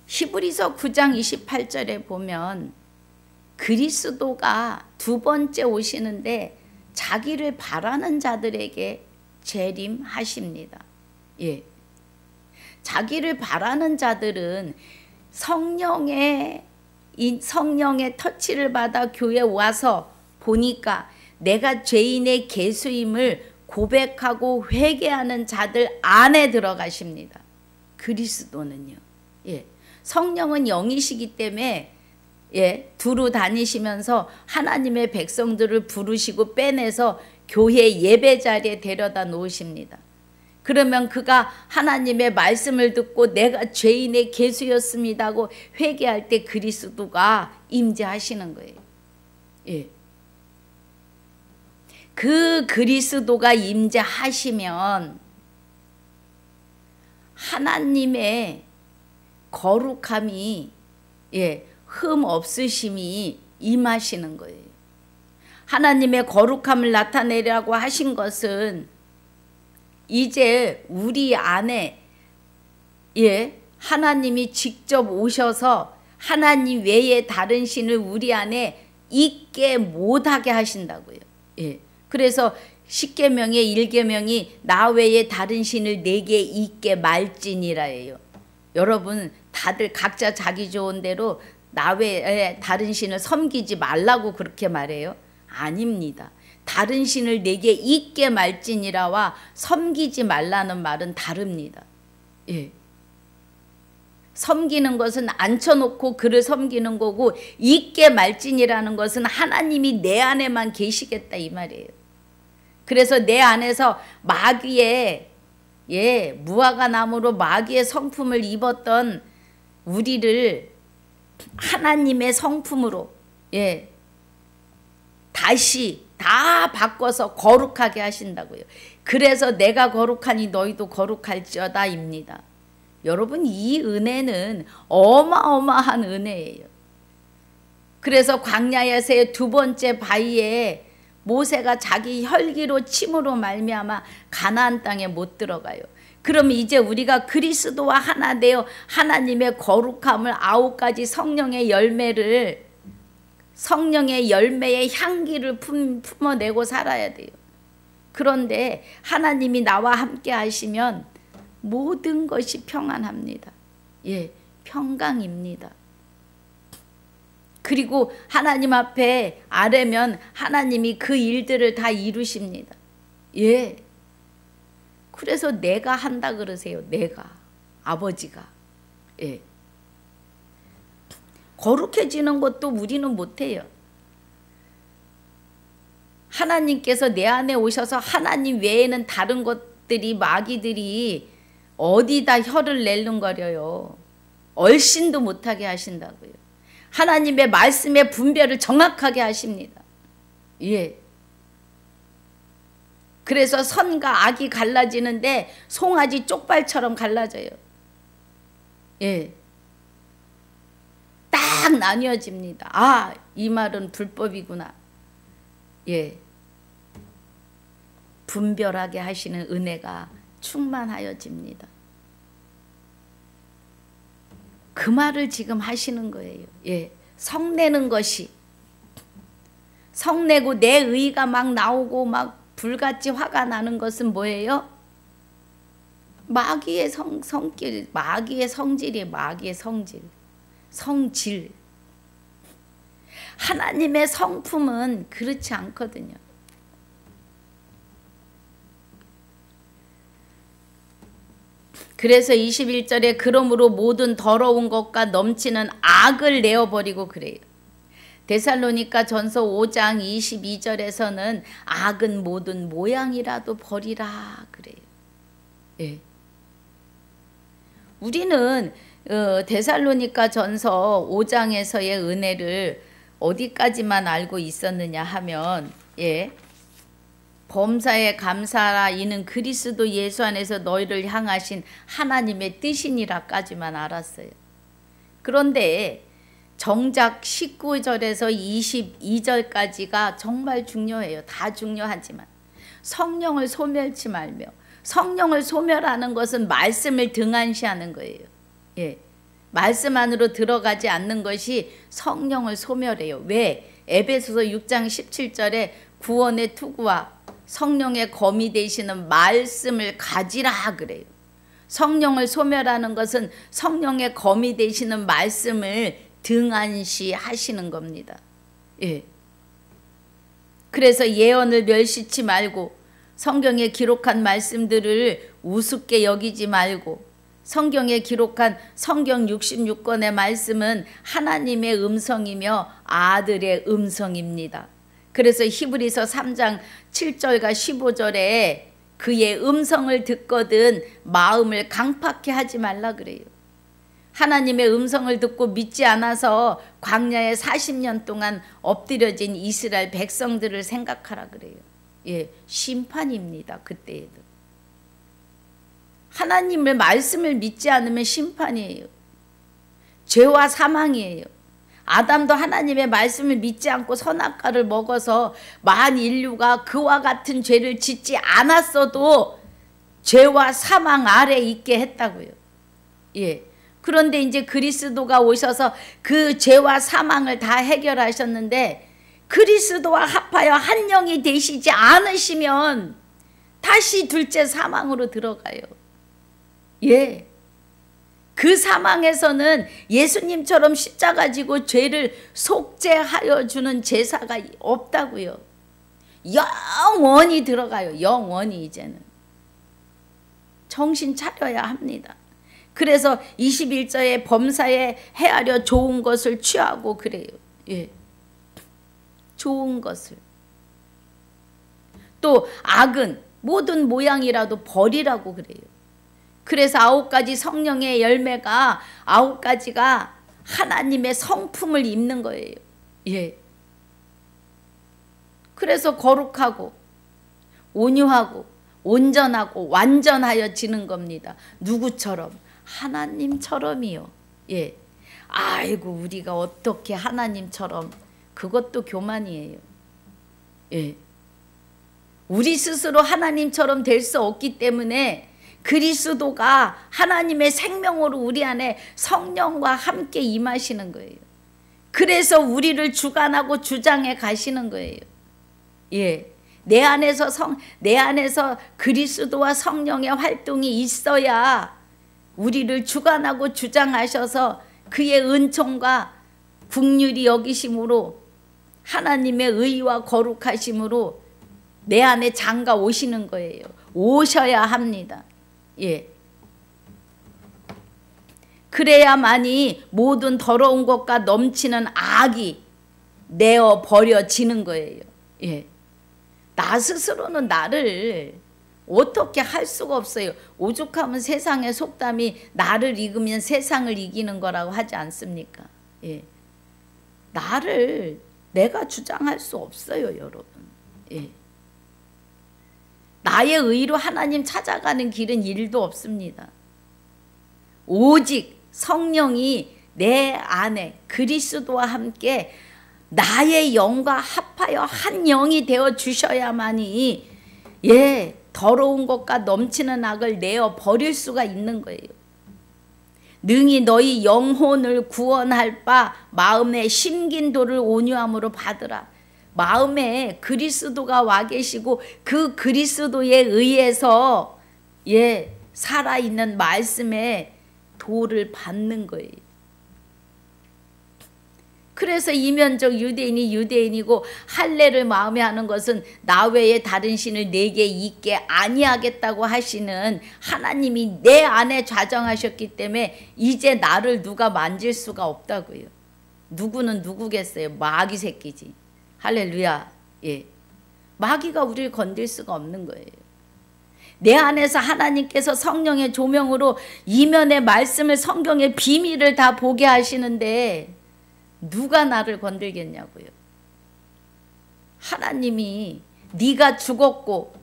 히브리서 9장 28절에 보면 그리스도가 두 번째 오시는데 자기를 바라는 자들에게 재림하십니다. 예. 자기를 바라는 자들은 성령의 터치를 받아 교회에 와서 보니까 내가 죄인의 계수임을 고백하고 회개하는 자들 안에 들어가십니다. 그리스도는요. 예. 성령은 영이시기 때문에 예, 두루 다니시면서 하나님의 백성들을 부르시고 빼내서 교회 예배 자리에 데려다 놓으십니다. 그러면 그가 하나님의 말씀을 듣고 내가 죄인의 계수였습니다 하고 회개할 때 그리스도가 임재하시는 거예요. 예. 그 그리스도가 임재하시면 하나님의 거룩함이 예, 흠 없으심이 임하시는 거예요. 하나님의 거룩함을 나타내려고 하신 것은 이제 우리 안에 예, 하나님이 직접 오셔서 하나님 외에 다른 신을 우리 안에 있게 못하게 하신다고요. 예. 그래서 10계명의 1계명이 나 외에 다른 신을 내게 있게 말지니라예요. 여러분 다들 각자 자기 좋은 대로 나 외에 다른 신을 섬기지 말라고 그렇게 말해요? 아닙니다. 다른 신을 내게 있게 말지니라와 섬기지 말라는 말은 다릅니다. 예. 섬기는 것은 앉혀놓고 그를 섬기는 거고 있게 말지니라는 것은 하나님이 내 안에만 계시겠다 이 말이에요. 그래서 내 안에서 마귀의 예, 무화과 나무로 마귀의 성품을 입었던 우리를 하나님의 성품으로 예, 다시 다 바꿔서 거룩하게 하신다고요. 그래서 내가 거룩하니 너희도 거룩할지어다입니다. 여러분 이 은혜는 어마어마한 은혜예요. 그래서 광야에서의 두 번째 바위에 모세가 자기 혈기로 침으로 말미암아 가나안 땅에 못 들어가요. 그럼 이제 우리가 그리스도와 하나 되어 하나님의 거룩함을 9가지 성령의 열매를 성령의 열매의 향기를 품어내고 살아야 돼요. 그런데 하나님이 나와 함께 하시면 모든 것이 평안합니다. 예, 평강입니다. 그리고 하나님 앞에 아뢰면 하나님이 그 일들을 다 이루십니다. 예. 그래서 내가 한다 그러세요. 내가. 아버지가. 예. 거룩해지는 것도 우리는 못해요. 하나님께서 내 안에 오셔서 하나님 외에는 다른 것들이 마귀들이 어디다 혀를 낼름거려요. 얼씬도 못하게 하신다고요. 하나님의 말씀의 분별을 정확하게 하십니다. 예. 그래서 선과 악이 갈라지는데 송아지 쪽발처럼 갈라져요. 예. 딱 나뉘어집니다. 아, 이 말은 불법이구나. 예. 분별하게 하시는 은혜가 충만하여집니다. 그 말을 지금 하시는 거예요. 예. 성내는 것이 성내고 내 의가 막 나오고 막 불같이 화가 나는 것은 뭐예요? 마귀의 성질, 마귀의 성질이에요. 마귀의 성질. 성질. 하나님의 성품은 그렇지 않거든요. 그래서 21절에 그러므로 모든 더러운 것과 넘치는 악을 내어버리고 그래요. 데살로니가 전서 5장 22절에서는 악은 모든 모양이라도 버리라 그래요. 예. 우리는 데살로니가 전서 5장에서의 은혜를 어디까지만 알고 있었느냐 하면 예. 범사에 감사하라 이는 그리스도 예수 안에서 너희를 향하신 하나님의 뜻이니라까지만 알았어요. 그런데 정작 19절에서 22절까지가 정말 중요해요. 다 중요하지만 성령을 소멸치 말며 성령을 소멸하는 것은 말씀을 등한시하는 거예요. 예. 말씀 안으로 들어가지 않는 것이 성령을 소멸해요. 왜? 에베소서 6장 17절에 구원의 투구와 성령의 검이 되시는 말씀을 가지라 그래요. 성령을 소멸하는 것은 성령의 검이 되시는 말씀을 등한시 하시는 겁니다. 예. 그래서 예언을 멸시치 말고 성경에 기록한 말씀들을 우습게 여기지 말고 성경에 기록한 성경 66권의 말씀은 하나님의 음성이며 아들의 음성입니다. 그래서 히브리서 3장 7절과 15절에 그의 음성을 듣거든 마음을 강팍해 하지 말라 그래요. 하나님의 음성을 듣고 믿지 않아서 광야에 40년 동안 엎드려진 이스라엘 백성들을 생각하라 그래요. 예, 심판입니다. 그때에도. 하나님의 말씀을 믿지 않으면 심판이에요. 죄와 사망이에요. 아담도 하나님의 말씀을 믿지 않고 선악과를 먹어서 만 인류가 그와 같은 죄를 짓지 않았어도 죄와 사망 아래 있게 했다고요. 예. 그런데 이제 그리스도가 오셔서 그 죄와 사망을 다 해결하셨는데 그리스도와 합하여 한 영이 되시지 않으시면 다시 둘째 사망으로 들어가요. 예. 그 사망에서는 예수님처럼 십자가 지고 죄를 속죄하여 주는 제사가 없다고요. 영원히 들어가요. 영원히 이제는. 정신 차려야 합니다. 그래서 21절에 범사에 헤아려 좋은 것을 취하고 그래요. 예. 좋은 것을. 또 악은 모든 모양이라도 버리라고 그래요. 그래서 9가지 성령의 열매가 9가지가 하나님의 성품을 입는 거예요. 예. 그래서 거룩하고 온유하고 온전하고 완전하여지는 겁니다. 누구처럼? 하나님처럼이요. 예. 아이고 우리가 어떻게 하나님처럼. 그것도 교만이에요. 예. 우리 스스로 하나님처럼 될 수 없기 때문에 그리스도가 하나님의 생명으로 우리 안에 성령과 함께 임하시는 거예요. 그래서 우리를 주관하고 주장해 가시는 거예요. 예. 내 안에서 그리스도와 성령의 활동이 있어야 우리를 주관하고 주장하셔서 그의 은총과 긍휼히 여기심으로 하나님의 의와 거룩하심으로 내 안에 장가 오시는 거예요. 오셔야 합니다. 예. 그래야만이 모든 더러운 것과 넘치는 악이 내어 버려지는 거예요. 예. 나 스스로는 나를 어떻게 할 수가 없어요. 오죽하면 세상의 속담이 나를 이기면 세상을 이기는 거라고 하지 않습니까? 예. 나를 내가 주장할 수 없어요, 여러분. 예. 나의 의로 하나님 찾아가는 길은 일도 없습니다. 오직 성령이 내 안에 그리스도와 함께 나의 영과 합하여 한 영이 되어 주셔야만이 예, 더러운 것과 넘치는 악을 내어 버릴 수가 있는 거예요. 능히 너희 영혼을 구원할 바 마음의 심긴도를 온유함으로 받으라. 마음에 그리스도가 와 계시고 그 그리스도에 의해서 예, 살아있는 말씀의 도를 받는 거예요. 그래서 이면적 유대인이 유대인이고 할례를 마음에 하는 것은 나 외에 다른 신을 내게 있게 아니하겠다고 하시는 하나님이 내 안에 좌정하셨기 때문에 이제 나를 누가 만질 수가 없다고요. 누구는 누구겠어요? 마귀 새끼지. 할렐루야. 예. 마귀가 우리를 건들 수가 없는 거예요. 내 안에서 하나님께서 성령의 조명으로 이면의 말씀을 성경의 비밀을 다 보게 하시는데 누가 나를 건들겠냐고요. 하나님이 네가 죽었고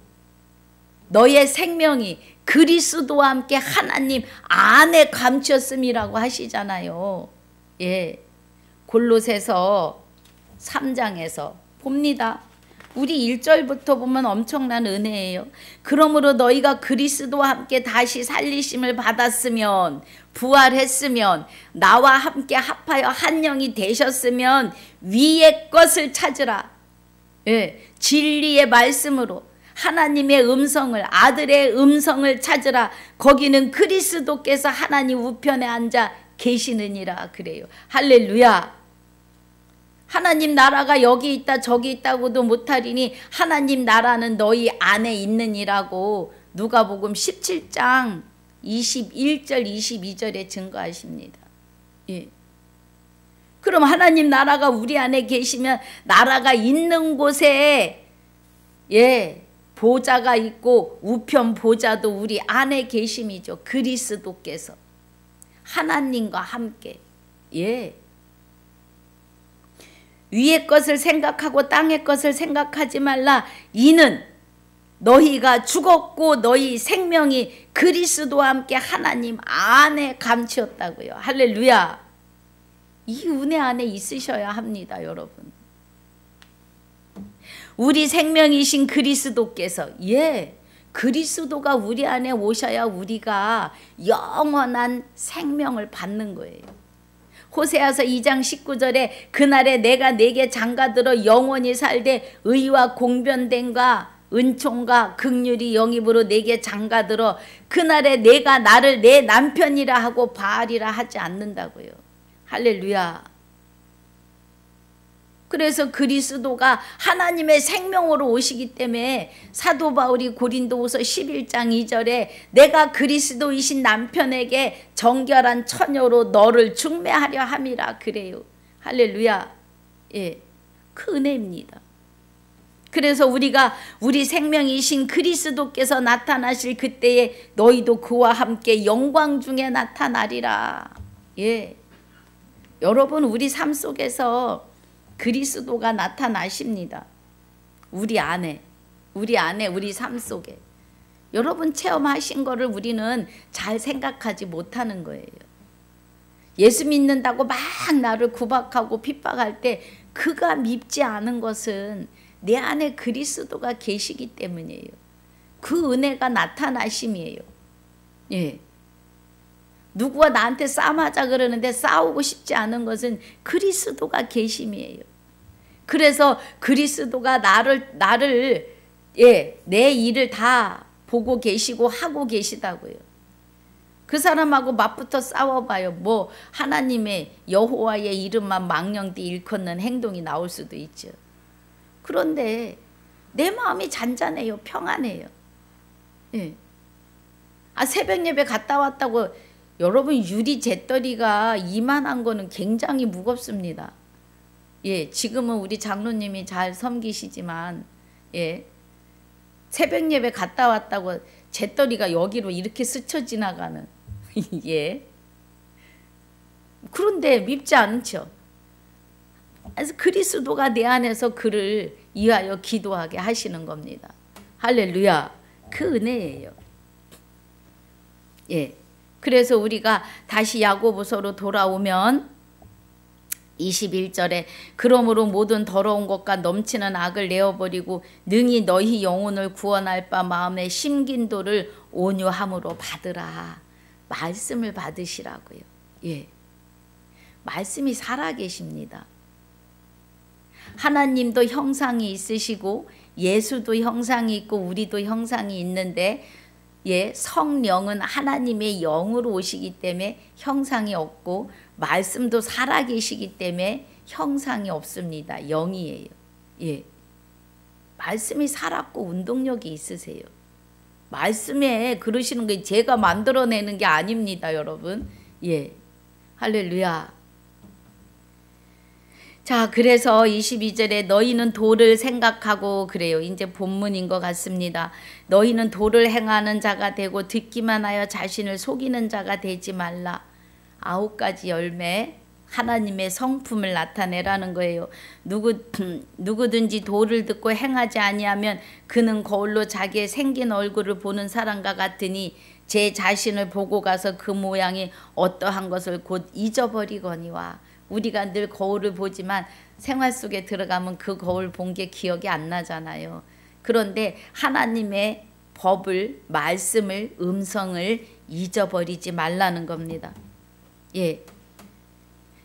너의 생명이 그리스도와 함께 하나님 안에 감추었음이라고 하시잖아요. 예. 골로새서 3장에서 봅니다. 우리 1절부터 보면 엄청난 은혜예요. 그러므로 너희가 그리스도와 함께 다시 살리심을 받았으면 부활했으면 나와 함께 합하여 한 영이 되셨으면 위의 것을 찾으라. 예, 진리의 말씀으로 하나님의 음성을, 아들의 음성을 찾으라. 거기는 그리스도께서 하나님 우편에 앉아 계시느니라. 그래요. 할렐루야. 하나님 나라가 여기 있다 저기 있다고도 못하리니 하나님 나라는 너희 안에 있느니라고 누가복음 17장 21절 22절에 증거하십니다. 예. 그럼 하나님 나라가 우리 안에 계시면 나라가 있는 곳에 보좌가 있고 우편 보좌도 우리 안에 계심이죠. 그리스도께서 하나님과 함께. 위의 것을 생각하고 땅의 것을 생각하지 말라. 이는 너희가 죽었고 너희 생명이 그리스도와 함께 하나님 안에 감추었다고요. 할렐루야. 이 은혜 안에 있으셔야 합니다, 여러분. 우리 생명이신 그리스도께서, 그리스도가 우리 안에 오셔야 우리가 영원한 생명을 받는 거예요. 호세아서 2장 19절에 그날에 내가 내게 장가들어 영원히 살되 의와 공변됨과 은총과 긍휼이 영입으로 내게 장가들어 그날에 내가 나를 내 남편이라 하고 바알이라 하지 않는다고요. 할렐루야. 그래서 그리스도가 하나님의 생명으로 오시기 때문에 사도 바울이 고린도후서 11장 2절에 내가 그리스도이신 남편에게 정결한 처녀로 너를 중매하려 함이라 그래요. 할렐루야. 그 은혜입니다. 그래서 우리가 우리 생명이신 그리스도께서 나타나실 그때에 너희도 그와 함께 영광 중에 나타나리라. 여러분, 우리 삶 속에서 그리스도가 나타나십니다. 우리 안에 우리 삶 속에. 여러분 체험하신 거를 우리는 잘 생각하지 못하는 거예요. 예수 믿는다고 막 나를 구박하고 핍박할 때 그가 밉지 않은 것은 내 안에 그리스도가 계시기 때문이에요. 그 은혜가 나타나심이에요. 누구와 나한테 싸움하자 그러는데 싸우고 싶지 않은 것은 그리스도가 계심이에요. 그래서 그리스도가 나를 내 일을 다 보고 계시고 하고 계시다고요. 그 사람하고 맞붙어 싸워봐요. 뭐 하나님의 여호와의 이름만 망령되이 일컫는 행동이 나올 수도 있죠. 그런데 내 마음이 잔잔해요. 평안해요. 새벽 예배 갔다 왔다고 여러분 유리 재떨이가 이만한 거는 굉장히 무겁습니다. 지금은 우리 장로님이 잘 섬기시지만 새벽 예배 갔다 왔다고 재떨이가 여기로 이렇게 스쳐 지나가는 그런데 밉지 않죠. 그래서 그리스도가 내 안에서 그를 이하여 기도하게 하시는 겁니다. 할렐루야. 그 은혜예요. 그래서 우리가 다시 야고보서로 돌아오면 21절에 그러므로 모든 더러운 것과 넘치는 악을 내어버리고 능히 너희 영혼을 구원할 바 마음에 심긴 도를 온유함으로 받으라. 말씀을 받으시라고요. 말씀이 살아계십니다. 하나님도 형상이 있으시고 예수도 형상이 있고 우리도 형상이 있는데 성령은 하나님의 영으로 오시기 때문에 형상이 없고 말씀도 살아계시기 때문에 형상이 없습니다. 영이에요. 말씀이 살았고 운동력이 있으세요. 말씀에 그러시는 게 제가 만들어내는 게 아닙니다, 여러분. 할렐루야. 자, 그래서 22절에 너희는 도를 생각하고 그래요. 이제 본문인 것 같습니다. 너희는 도를 행하는 자가 되고 듣기만 하여 자신을 속이는 자가 되지 말라. 9가지 열매, 하나님의 성품을 나타내라는 거예요. 누구든지 도를 듣고 행하지 아니하면 그는 거울로 자기의 생긴 얼굴을 보는 사람과 같으니 제 자신을 보고 가서 그 모양이 어떠한 것을 곧 잊어버리거니와. 우리가 늘 거울을 보지만 생활 속에 들어가면 그 거울 본 게 기억이 안 나잖아요. 그런데 하나님의 법을, 말씀을, 음성을 잊어버리지 말라는 겁니다.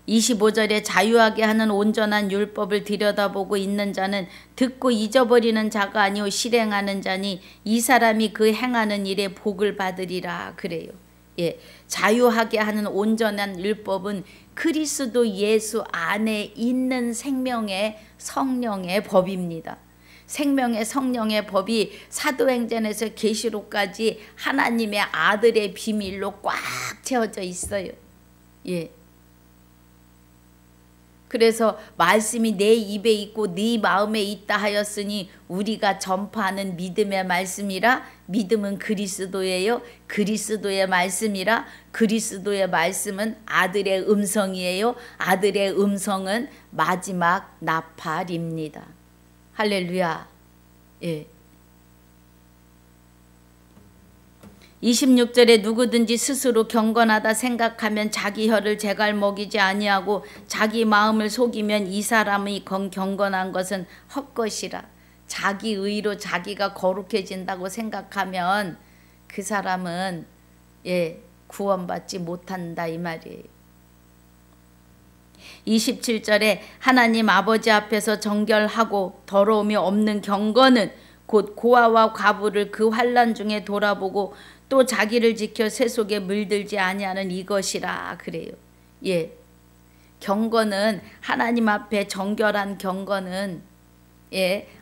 25절에 자유하게 하는 온전한 율법을 들여다보고 있는 자는 듣고 잊어버리는 자가 아니오 실행하는 자니 이 사람이 그 행하는 일에 복을 받으리라 그래요. 예, 자유하게 하는 온전한 율법은 그리스도 예수 안에 있는 생명의 성령의 법입니다. 생명의 성령의 법이 사도행전에서 계시록까지 하나님의 아들의 비밀로 꽉 채워져 있어요. 예. 그래서 말씀이 내 입에 있고 네 마음에 있다 하였으니 우리가 전파하는 믿음의 말씀이라. 믿음은 그리스도예요. 그리스도의 말씀이라. 그리스도의 말씀은 아들의 음성이에요. 아들의 음성은 마지막 나팔입니다. 할렐루야. 예. 26절에 누구든지 스스로 경건하다 생각하면 자기 혀를 제갈 먹이지 아니하고 자기 마음을 속이면 이 사람이 경건한 것은 헛것이라. 자기 의로 자기가 거룩해진다고 생각하면 그 사람은 구원받지 못한다 이 말이에요. 27절에 하나님 아버지 앞에서 정결하고 더러움이 없는 경건은 곧 고아와 과부를 그 환난 중에 돌아보고 또 자기를 지켜 새 속에 물들지 아니하는 이것이라 그래요. 예, 경건은 하나님 앞에 정결한 경건은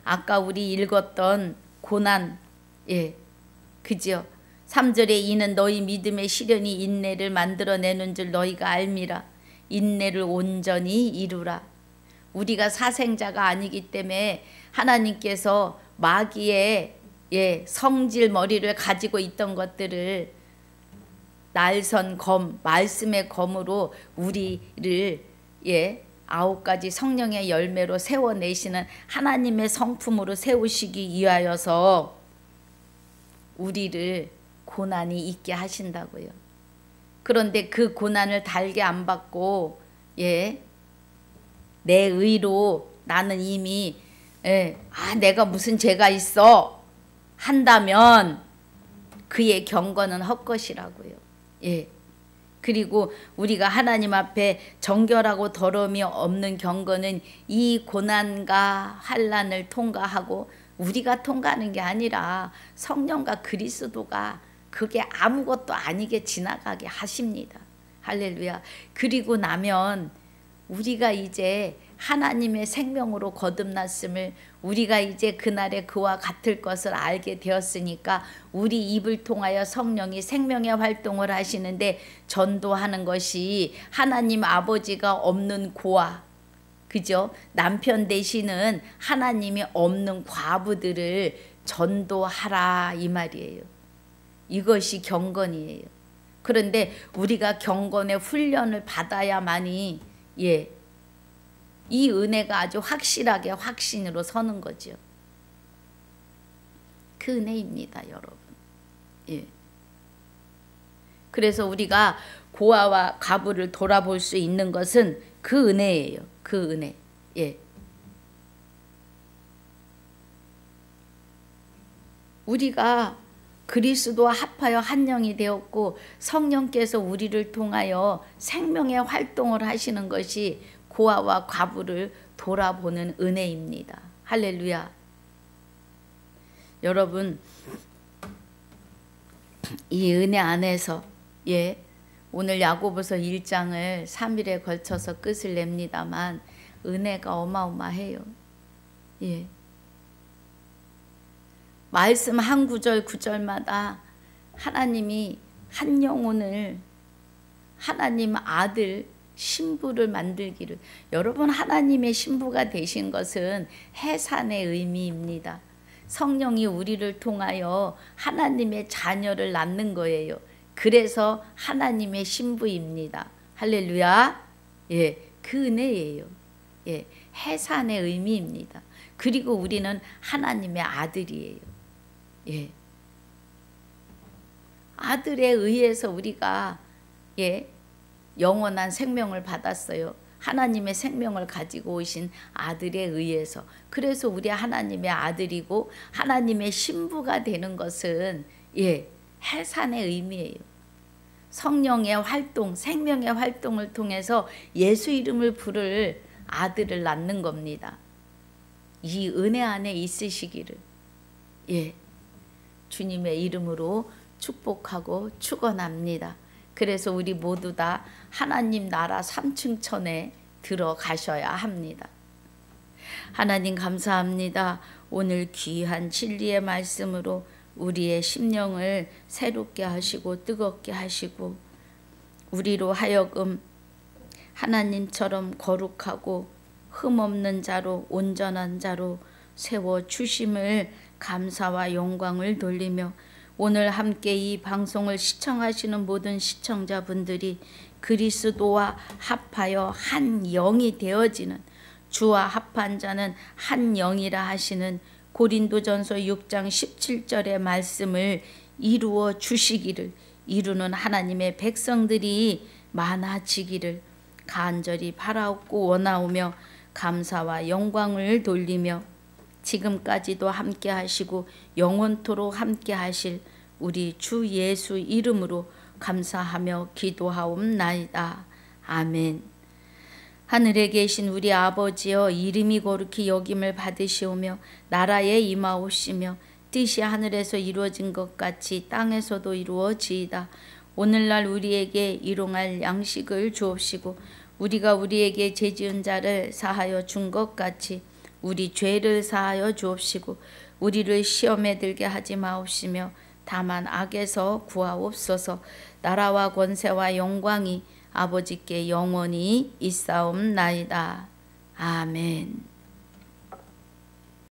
아까 우리 읽었던 고난 그죠? 3절에 이는 너희 믿음의 시련이 인내를 만들어내는 줄 너희가 알미라. 인내를 온전히 이루라. 우리가 사생자가 아니기 때문에 하나님께서 마귀의 성질 머리를 가지고 있던 것들을 날선 검, 말씀의 검으로 우리를 9가지 성령의 열매로 세워내시는 하나님의 성품으로 세우시기 위하여서 우리를 고난이 있게 하신다고요. 그런데 그 고난을 달게 안 받고 내 의로 나는 이미 내가 무슨 죄가 있어 한다면 그의 경건은 헛것이라고요. 그리고 우리가 하나님 앞에 정결하고 더러움이 없는 경건은 이 고난과 환난을 통과하고 우리가 통과하는 게 아니라 성령과 그리스도가 그게 아무것도 아니게 지나가게 하십니다. 할렐루야. 그리고 나면 우리가 이제 하나님의 생명으로 거듭났음을, 우리가 이제 그날에 그와 같을 것을 알게 되었으니까 우리 입을 통하여 성령이 생명의 활동을 하시는데, 전도하는 것이 하나님 아버지가 없는 고아, 그죠? 남편 되시는 하나님이 없는 과부들을 전도하라 이 말이에요. 이것이 경건이에요. 그런데 우리가 경건의 훈련을 받아야만이 이 은혜가 아주 확실하게 확신으로 서는 거죠. 그 은혜입니다, 여러분. 그래서 우리가 고아와 과부를 돌아볼 수 있는 것은 그 은혜예요. 그 은혜. 우리가 그리스도와 합하여 한 영이 되었고 성령께서 우리를 통하여 생명의 활동을 하시는 것이 고아와 과부를 돌아보는 은혜입니다. 할렐루야. 여러분, 이 은혜 안에서 오늘 야고보서 1장을 3일에 걸쳐서 끝을 냅니다만 은혜가 어마어마해요. 말씀 한 구절 구절마다 하나님이 한 영혼을, 하나님 아들 신부를 만들기를, 여러분 하나님의 신부가 되신 것은 해산의 의미입니다. 성령이 우리를 통하여 하나님의 자녀를 낳는 거예요. 그래서 하나님의 신부입니다. 할렐루야. 그 은혜예요. 해산의 의미입니다. 그리고 우리는 하나님의 아들이에요. 아들에 의해서 우리가 영원한 생명을 받았어요. 하나님의 생명을 가지고 오신 아들에 의해서. 그래서 우리 하나님의 아들이고 하나님의 신부가 되는 것은 해산의 의미예요. 성령의 활동, 생명의 활동을 통해서 예수 이름을 부를 아들을 낳는 겁니다. 이 은혜 안에 있으시기를 주님의 이름으로 축복하고 축원합니다. 그래서 우리 모두 다 하나님 나라 3층 천에 들어가셔야 합니다. 하나님 감사합니다. 오늘 귀한 진리의 말씀으로 우리의 심령을 새롭게 하시고 뜨겁게 하시고 우리로 하여금 하나님처럼 거룩하고 흠없는 자로 온전한 자로 세워주심을 감사와 영광을 돌리며 오늘 함께 이 방송을 시청하시는 모든 시청자분들이 그리스도와 합하여 한 영이 되어지는 주와 합한 자는 한 영이라 하시는 고린도전서 6장 17절의 말씀을 이루어 주시기를 이루는 하나님의 백성들이 많아지기를 간절히 바라옵고 원하오며 감사와 영광을 돌리며 지금까지도 함께 하시고 영원토록 함께 하실 우리 주 예수 이름으로 감사하며 기도하옵나이다. 아멘. 하늘에 계신 우리 아버지여 이름이 거룩히 여김을 받으시오며 나라에 임하옵시며 뜻이 하늘에서 이루어진 것 같이 땅에서도 이루어지이다. 오늘날 우리에게 일용할 양식을 주옵시고 우리가 우리에게 죄지은 자를 사하여 준 것 같이 우리 죄를 사하여 주옵시고 우리를 시험에 들게 하지 마옵시며 다만 악에서 구하옵소서. 나라와 권세와 영광이 아버지께 영원히 있사옵나이다. 아멘.